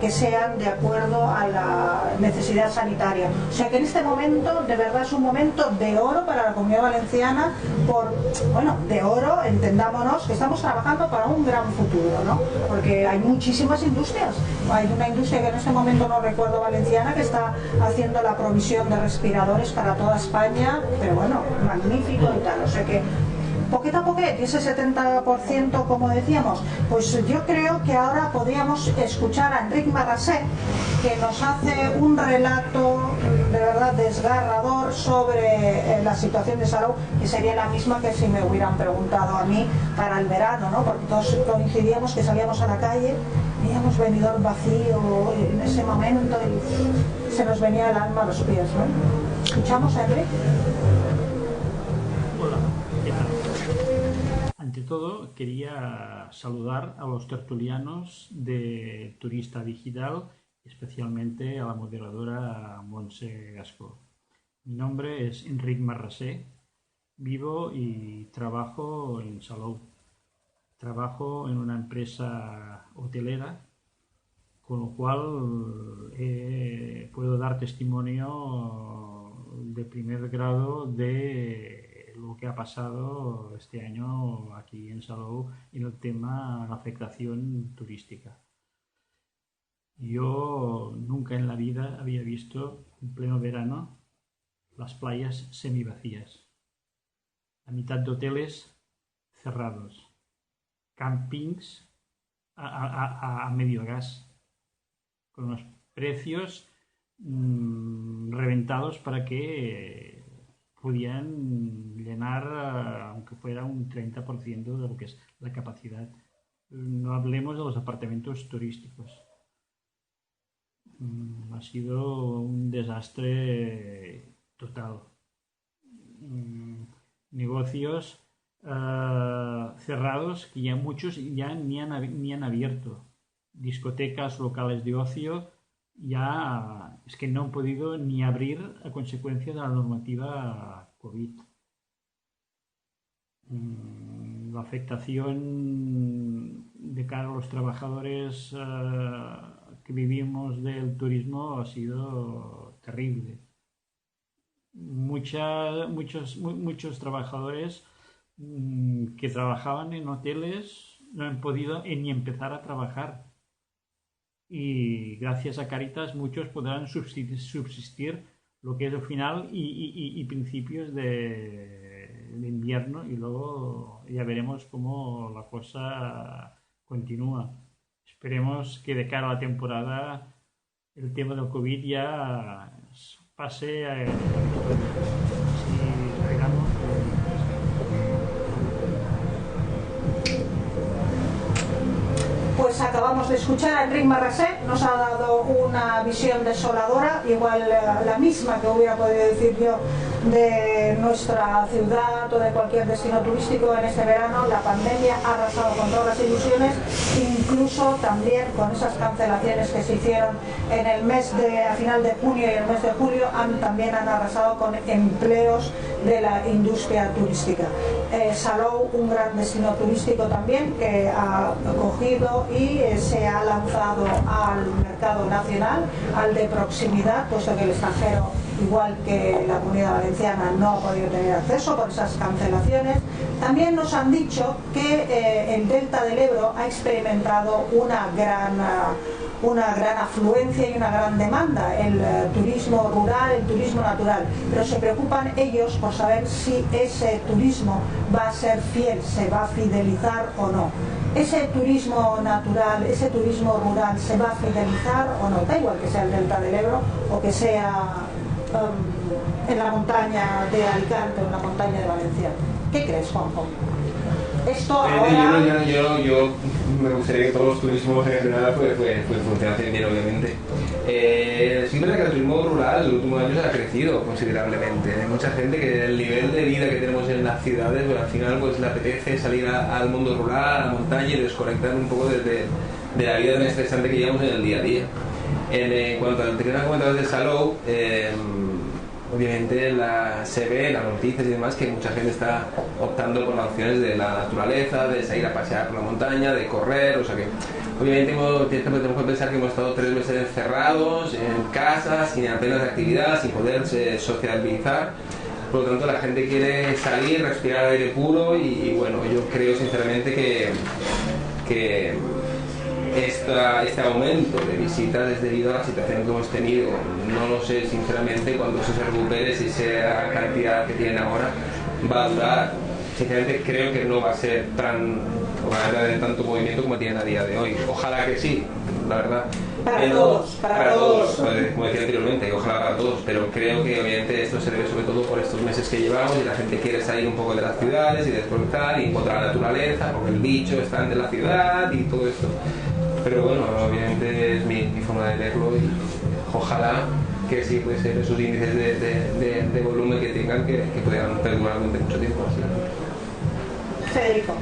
que sean de acuerdo a la necesidad sanitaria. O sea que en este momento, de verdad, es un momento de oro para la Comunidad Valenciana, bueno, de oro, entendámonos, que estamos trabajando para un gran futuro, ¿no? Porque hay muchísimas industrias. Hay una industria que en este momento no recuerdo valenciana que está haciendo la provisión de respiradores para toda España, pero bueno, magnífico y tal. O sea que poquito a poquito, y ese 70%, como decíamos, pues yo creo que ahora podríamos escuchar a Enric Marrasé, que nos hace un relato de verdad desgarrador sobre la situación de Salou, que sería la misma que si me hubieran preguntado a mí para el verano, ¿no? Porque todos coincidíamos que salíamos a la calle, veíamos Benidorm vacío en ese momento y se nos venía el alma a los pies, ¿no? ¿Escuchamos a Enric? Hola, ¿qué tal? Ante todo, quería saludar a los tertulianos de Turista Digital, especialmente a la moderadora Montse Gascó. Mi nombre es Enric Marrasé, vivo y trabajo en Salou. Trabajo en una empresa hotelera, con lo cual puedo dar testimonio de primer grado de lo que ha pasado este año aquí en Salou en el tema de la afectación turística. Yo nunca en la vida había visto en pleno verano las playas semivacías, la mitad de hoteles cerrados, campings a medio gas, con los precios reventados para que podían llenar, aunque fuera un 30% de lo que es la capacidad. No hablemos de los apartamentos turísticos. Ha sido un desastre total. Negocios cerrados que ya muchos ya ni han abierto. Discotecas, locales de ocio, ya es que no han podido ni abrir a consecuencia de la normativa COVID. La afectación de cara a los trabajadores que vivimos del turismo ha sido terrible. Muchos trabajadores que trabajaban en hoteles no han podido ni empezar a trabajar. Y gracias a Cáritas muchos podrán subsistir lo que es el final y principios de invierno, y luego ya veremos cómo la cosa continúa. Esperemos que de cara a la temporada el tema del COVID ya pase a... Pues acabamos de escuchar a Enric Marrasé, nos ha dado una visión desoladora, igual la misma que hubiera podido decir yo de nuestra ciudad o de cualquier destino turístico en este verano. La pandemia ha arrasado con todas las ilusiones, incluso también con esas cancelaciones que se hicieron en el mes a final de junio y el mes de julio, también han arrasado con empleos de la industria turística. Salou, un gran destino turístico también, que ha acogido y se ha lanzado al mercado nacional, al de proximidad, puesto que el extranjero, igual que la Comunidad Valenciana, no ha podido tener acceso por esas cancelaciones. También nos han dicho que el Delta del Ebro ha experimentado una gran afluencia y una gran demanda, el turismo rural, el turismo natural, pero se preocupan ellos por saber si ese turismo va a ser fiel, se va a fidelizar o no. Ese turismo natural, ese turismo rural, ¿se va a fidelizar o no? Da igual que sea el Delta del Ebro o que sea en la montaña de Alicante o en la montaña de Valencia. ¿Qué crees, Juanjo? Esto ahora... Yo me gustaría que todos los turismos en general funcionasen bien, obviamente. Sí, es verdad que el turismo rural en los últimos años ha crecido considerablemente. Hay mucha gente que el nivel de vida que tenemos en las ciudades, pues al final pues le apetece salir al mundo rural, a la montaña y desconectar un poco de la vida tan estresante que llevamos en el día a día. En cuanto al tema que comentabas de Salou, obviamente se ve en las noticias y demás que mucha gente está optando por las opciones de la naturaleza, de salir a pasear por la montaña, de correr, o sea que obviamente tenemos que pensar que hemos estado 3 meses encerrados en casa, sin apenas actividad, sin poder socializar. Por lo tanto, la gente quiere salir, respirar aire puro y bueno, yo creo sinceramente que este aumento de visitas es debido a la situación que hemos tenido. No lo sé sinceramente cuando eso se recupere, si esa cantidad que tienen ahora va a durar. Sinceramente creo que no va a ser de tanto movimiento como tienen a día de hoy. Ojalá que sí, la verdad. Para todos. Como decía anteriormente, ojalá para todos, pero creo que obviamente esto se debe sobre todo por estos meses que llevamos y la gente quiere salir un poco de las ciudades y desconectar y encontrar la naturaleza, porque el bicho está de la ciudad y todo esto. Pero bueno, obviamente es mi forma de verlo y ojalá que sí puede ser esos índices de volumen que tengan que puedan perdurar durante mucho tiempo. Federico.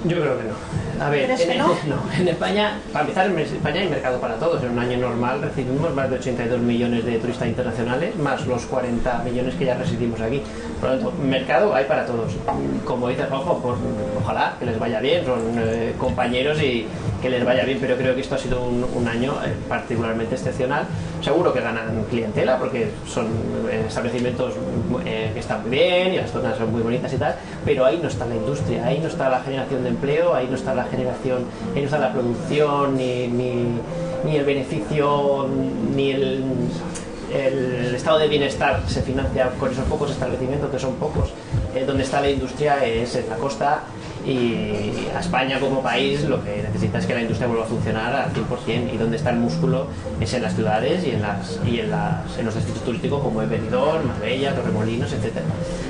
Yo creo que no. A ver, no? En España, para empezar, en España hay mercado para todos. En un año normal recibimos más de 82 millones de turistas internacionales, más los 40 millones que ya residimos aquí. Por lo tanto, mercado hay para todos. Como dice Juanjo, pues, ojalá que les vaya bien, son compañeros y que les vaya bien, pero creo que esto ha sido un año particularmente excepcional. Seguro que ganan clientela porque son establecimientos que están muy bien y las zonas son muy bonitas y tal, pero ahí no está la industria, ahí no está la generación de empleo, ahí no está la generación, ahí no está la producción, ni el beneficio, ni el estado de bienestar se financia con esos pocos establecimientos, que son pocos. Donde está la industria es en la costa, y a España como país lo que necesita es que la industria vuelva a funcionar al 100%, y donde está el músculo es en las ciudades y en los distritos turísticos como es Benidorm, Marbella, Torremolinos, etc.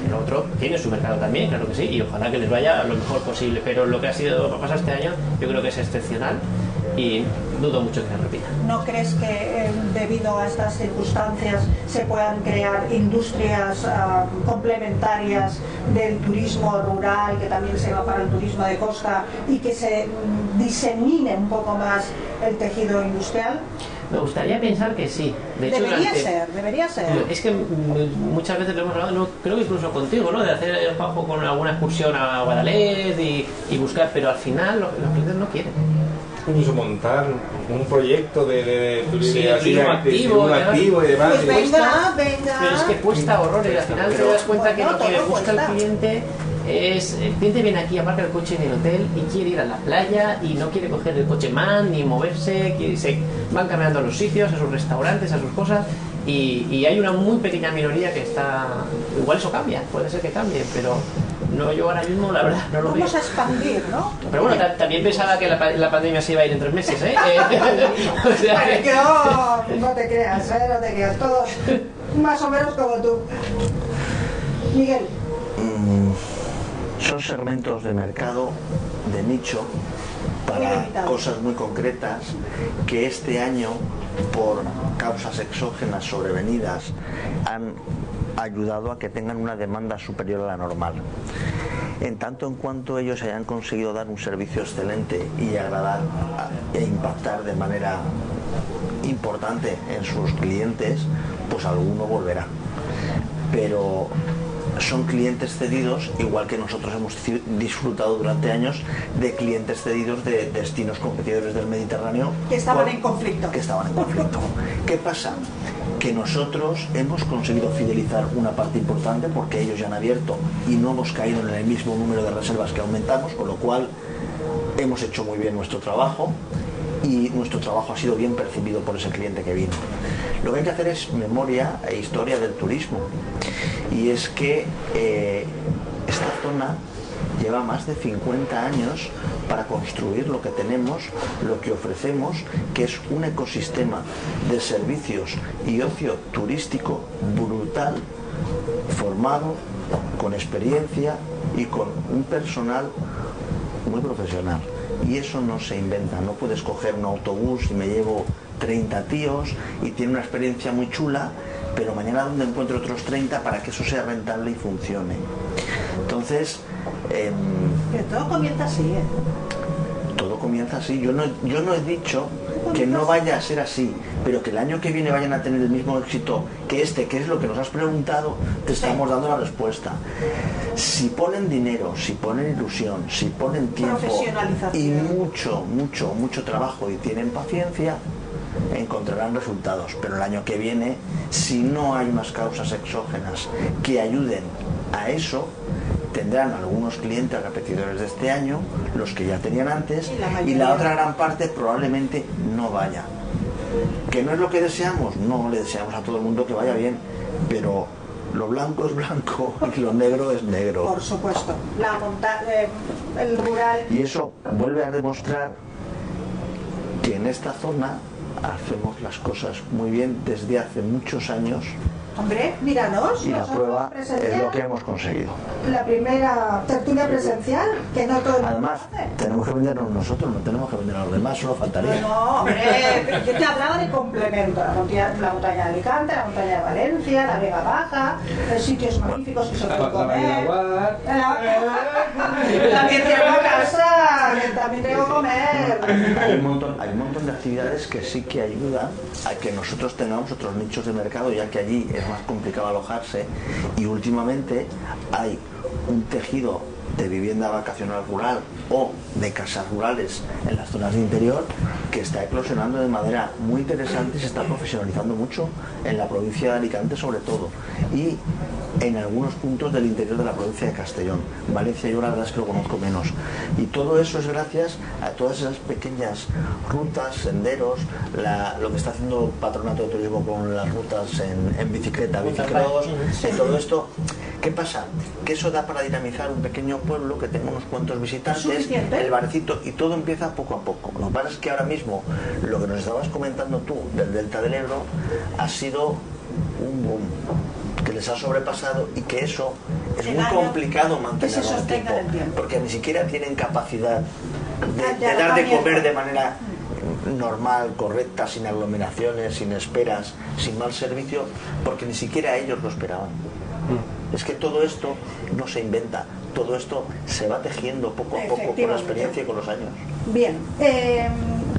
El otro tiene su mercado también, claro que sí, y ojalá que les vaya lo mejor posible, pero lo que ha pasado este año yo creo que es excepcional y dudo mucho que se repita. ¿No crees que debido a estas circunstancias se puedan crear industrias complementarias del turismo rural, que también se va para el turismo de costa, y que se disemine un poco más el tejido industrial? Me gustaría pensar que sí. De hecho, debería ser. Es que muchas veces lo hemos hablado, no, creo que incluso contigo, ¿no? De hacer el Juanjo con alguna excursión a Guadalest y buscar, pero al final los clientes no quieren. Incluso montar un proyecto de turismo activo y demás. Pues venga. Pero es que cuesta horrores, al final te das cuenta que lo que le gusta al cliente es, el cliente viene aquí, aparca el coche en el hotel y quiere ir a la playa y no quiere coger el coche man ni moverse, se van caminando a los sitios, a sus restaurantes, a sus cosas, y hay una muy pequeña minoría que está, igual eso cambia, puede ser que cambie, pero no, yo ahora mismo la verdad no lo veo. Vamos a expandir, ¿no? Pero bueno, también pensaba que la pandemia se iba a ir en 3 meses, ¿eh? O sea, no te creas, no te creas, todos más o menos como tú. Miguel. Son segmentos de mercado, de nicho, para cosas muy concretas que este año, por causas exógenas sobrevenidas, han ayudado a que tengan una demanda superior a la normal. En tanto en cuanto ellos hayan conseguido dar un servicio excelente y agradar e impactar de manera importante en sus clientes, pues alguno volverá. Pero son clientes cedidos, igual que nosotros hemos disfrutado durante años de clientes cedidos de destinos competidores del Mediterráneo que estaban en conflicto. ¿Qué pasa? Que nosotros hemos conseguido fidelizar una parte importante porque ellos ya han abierto y no hemos caído en el mismo número de reservas que aumentamos, con lo cual hemos hecho muy bien nuestro trabajo y nuestro trabajo ha sido bien percibido por ese cliente que vino. Lo que hay que hacer es memoria e historia del turismo, y es que esta zona lleva más de 50 años para construir lo que tenemos, lo que ofrecemos, que es un ecosistema de servicios y ocio turístico brutal, formado, con experiencia y con un personal muy profesional. Y eso no se inventa. No puedes coger un autobús y me llevo 30 tíos y tiene una experiencia muy chula, pero mañana donde encuentro otros 30 para que eso sea rentable y funcione. Entonces... Pero todo comienza así, ¿eh? Todo comienza así. Yo no he dicho que no vaya a ser así, pero que el año que viene vayan a tener el mismo éxito que este, que es lo que nos has preguntado, te estamos dando la respuesta. Si ponen dinero, si ponen ilusión, si ponen tiempo y mucho trabajo y tienen paciencia, encontrarán resultados. Pero el año que viene, si no hay más causas exógenas que ayuden a eso, tendrán algunos clientes repetidores de este año, los que ya tenían antes, y la otra gran parte probablemente no vaya. ¿Que no es lo que deseamos? No, le deseamos a todo el mundo que vaya bien, pero lo blanco es blanco y lo negro es negro. Por supuesto, la montaña, el rural... Y eso vuelve a demostrar que en esta zona hacemos las cosas muy bien desde hace muchos años. Hombre, míranos. Y la prueba es lo que hemos conseguido. La primera tertulia presencial, que no todo el mundo Además, hace. tenemos que vendernos nosotros, no tenemos que vender a los demás, solo faltaría. No, hombre, yo te hablaba de complemento. La montaña de Alicante, la montaña de Valencia, la Vega Baja, sitios magníficos que se pueden comer. También tengo casa, también tengo que comer. Hay un montón de actividades que sí que ayudan a que nosotros tengamos otros nichos de mercado, ya que allí es más complicado alojarse, y últimamente hay un tejido de vivienda vacacional rural o de casas rurales en las zonas de interior que está eclosionando de manera muy interesante y se está profesionalizando mucho en la provincia de Alicante sobre todo, y en algunos puntos del interior de la provincia de Castellón. Valencia yo la verdad es que lo conozco menos, y todo eso es gracias a todas esas pequeñas rutas, senderos, lo que está haciendo el Patronato de Turismo con las rutas en bicicleta, bicicross, en todo esto. ¿Qué pasa? Que eso da para dinamizar un pequeño pueblo que tenga unos cuantos visitantes, el barecito, y todo empieza poco a poco. Lo que pasa es que ahora mismo lo que nos estabas comentando tú del Delta del Ebro ha sido un boom que les ha sobrepasado, y que eso es muy complicado mantenerlo en el tiempo, porque ni siquiera tienen capacidad de dar de comer de manera normal, correcta, sin aglomeraciones, sin esperas, sin mal servicio, porque ni siquiera ellos lo esperaban. Es que todo esto no se inventa, todo esto se va tejiendo poco a poco con la experiencia y con los años. Bien,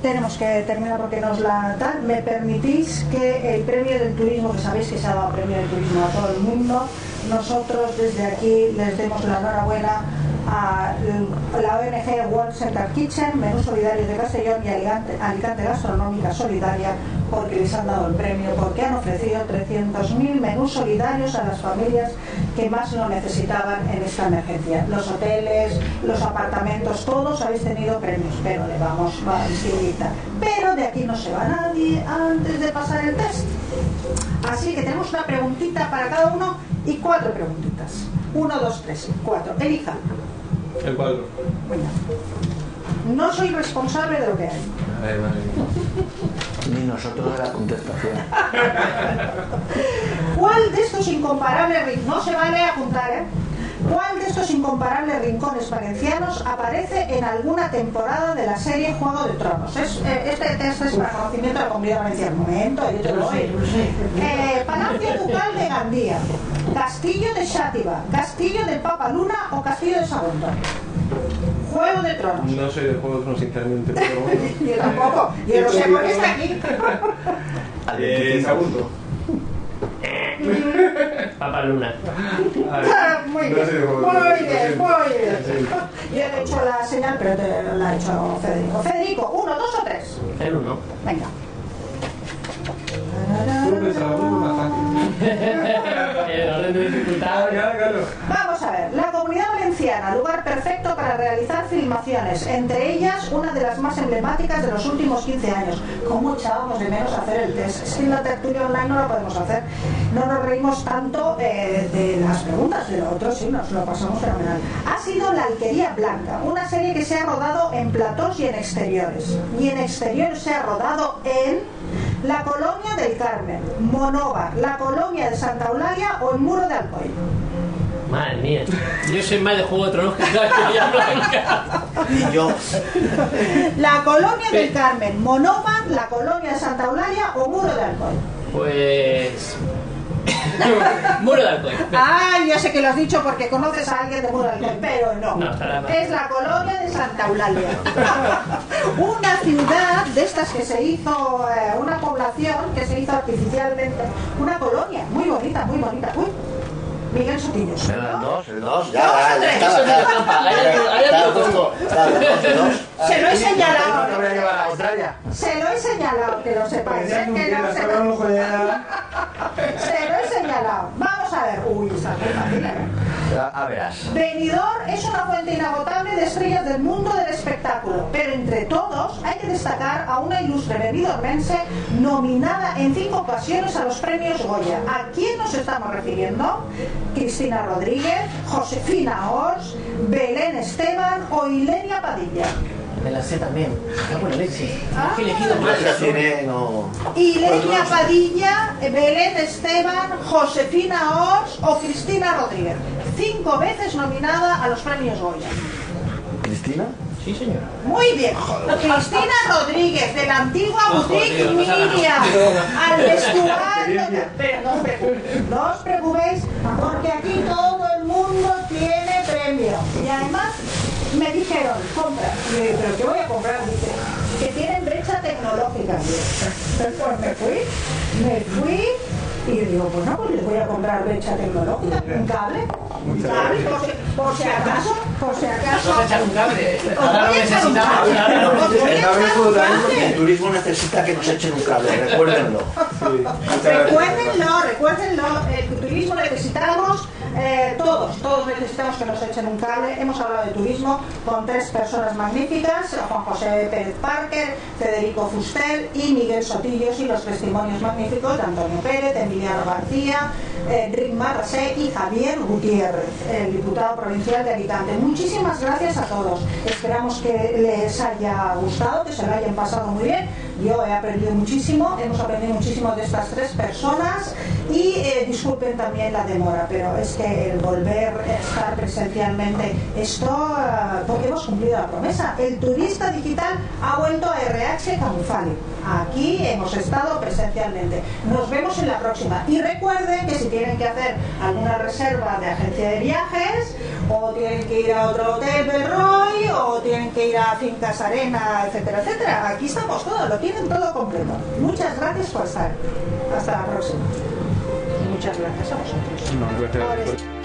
tenemos que terminar porque nos la tal. Me permitís que el premio del turismo, que sabéis que se ha dado premio del turismo a todo el mundo, nosotros desde aquí les demos la enhorabuena a la ONG World Center Kitchen, Menú Solidario de Castellón y Alicante Gastronómica Solidaria, porque les han dado el premio, porque han ofrecido 300.000 menús solidarios a las familias que más lo necesitaban en esta emergencia. Los hoteles, los apartamentos, todos habéis tenido premios, pero le vamos a visitar. Pero de aquí no se va nadie antes de pasar el test. Así que tenemos una preguntita para cada uno y 4 preguntitas. 1, 2, 3, 4. Elija. El cuadro. Bueno, no soy responsable de lo que hay. Ni nosotros de la contestación. ¿Cuál de estos incomparables no se vale apuntar, ¿eh? ¿Cuál de estos incomparables rincones valencianos aparece en alguna temporada de la serie Juego de Tronos? Este test es para conocimiento de la Comunidad Valenciana. Un momento, yo te lo doy. Palacio Ducal de Gandía, Castillo de Xàtiva, Castillo del Papa Luna o Castillo de Sagunto. Juego de Tronos. No soy de Juego de Tronos, sinceramente, pero bueno. Yo tampoco, yo no sé por qué está aquí. Sagunto. Papa Luna. Muy bien, muy bien, muy bien. Yo le he hecho la señal, pero te la ha hecho Federico. Federico, 1, 2 o 3. El 1. Venga. Yo pensaba que era más fácil. El orden de dificultad. Claro. Vamos a ver, la Comunidad Valenciana, lugar perfecto para realizar filmaciones, entre ellas una de las más emblemáticas de los últimos 15 años. ¿Cómo echábamos de menos hacer el test? Es que en la tertulia online no la podemos hacer. No nos reímos tanto de las preguntas, de lo otro sí, nos lo pasamos fenomenal. Ha sido La Alquería Blanca, una serie que se ha rodado en platós y en exteriores. Y en exteriores se ha rodado en la Colonia del Carmen, Monóvar, la Colonia de Santa Eulalia o el Muro de Alcoy. Madre mía. Yo soy más de Juego de Tronos que la Estrella Blanca. Y yo. La Colonia del Carmen, Monóvar, la Colonia de Santa Eulalia o Muro de Alcoy. Pues... Muro de Alcoy. Ah, ya sé que lo has dicho porque conoces a alguien de Muro de Alcoy, pero no. No, para nada. Es la Colonia de Santa Eulalia. Una ciudad de estas que se hizo, una población que se hizo artificialmente, una colonia muy bonita, muy bonita. Uy, Miguel Sotillos. El 2, ya, Dos o ya tres. está. Eso no es trampa, hay otro dos. Se lo he señalado. No voy a llevar a Australia. Se lo he señalado, que lo sepáis, ¿eh? Que lo sepáis. Se lo he señalado. Vamos a ver. Uy, está muy fácil, ¿eh? A verás. Benidorm es una fuente inagotable de estrellas del mundo del espectáculo, pero entre todos hay que destacar a una ilustre benidormense nominada en 5 ocasiones a los premios Goya. ¿A quién nos estamos refiriendo? Cristina Rodríguez, Josefina Ors, Belén Esteban o Ilenia Padilla. Me la sé también. Qué buena leche. Ah. He elegido mal. No. Ilenia Padilla, Belén Esteban, Josefina Ors o Cristina Rodríguez. 5 veces nominada a los premios Goya. ¿Cristina? Sí, señor. Muy bien. Cristina Rodríguez, de la antigua boutique Dios, no sabe Miriam, nada. al vestuario. Pero no os preocupéis, porque aquí todo el mundo tiene premio. Y además me dijeron, compra. Y yo digo, ¿pero qué voy a comprar? Dice, que tienen brecha tecnológica. Y yo, pues me fui. Y digo, bueno, pues les voy a comprar brecha tecnológica, un cable, por si acaso. Vamos a echar un cable. Os Ahora lo voy a echar un necesitamos. cable. Os voy a echar un cable. El turismo necesita que nos echen un cable, recuérdenlo. Recuérdenlo, el turismo necesitamos, todos necesitamos que nos echen un cable. Hemos hablado de turismo con 3 personas magníficas, Juan José Pérez Parker, Federico Fustel y Miguel Sotillos, y los testimonios magníficos de Antonio Pérez, Emiliano García, Enric Marrasé y Javier Gutiérrez, el diputado provincial de Alicante. Muchísimas gracias a todos. Esperamos que les haya gustado, que se lo hayan pasado muy bien. Yo he aprendido muchísimo, hemos aprendido muchísimo de estas 3 personas y disculpen también la demora, pero es que el volver a estar presencialmente, esto, porque hemos cumplido la promesa. El turista digital ha vuelto a RH Canfali. Aquí hemos estado presencialmente. Nos vemos en la próxima. Y recuerden que si tienen que hacer alguna reserva de agencia de viajes, o tienen que ir a otro hotel Belroy, o tienen que ir a Fincas Arena, etcétera, etcétera, aquí estamos todos, lo tienen todo completo. Muchas gracias por estar. Hasta la próxima. Muchas gracias a vosotros. No, gracias.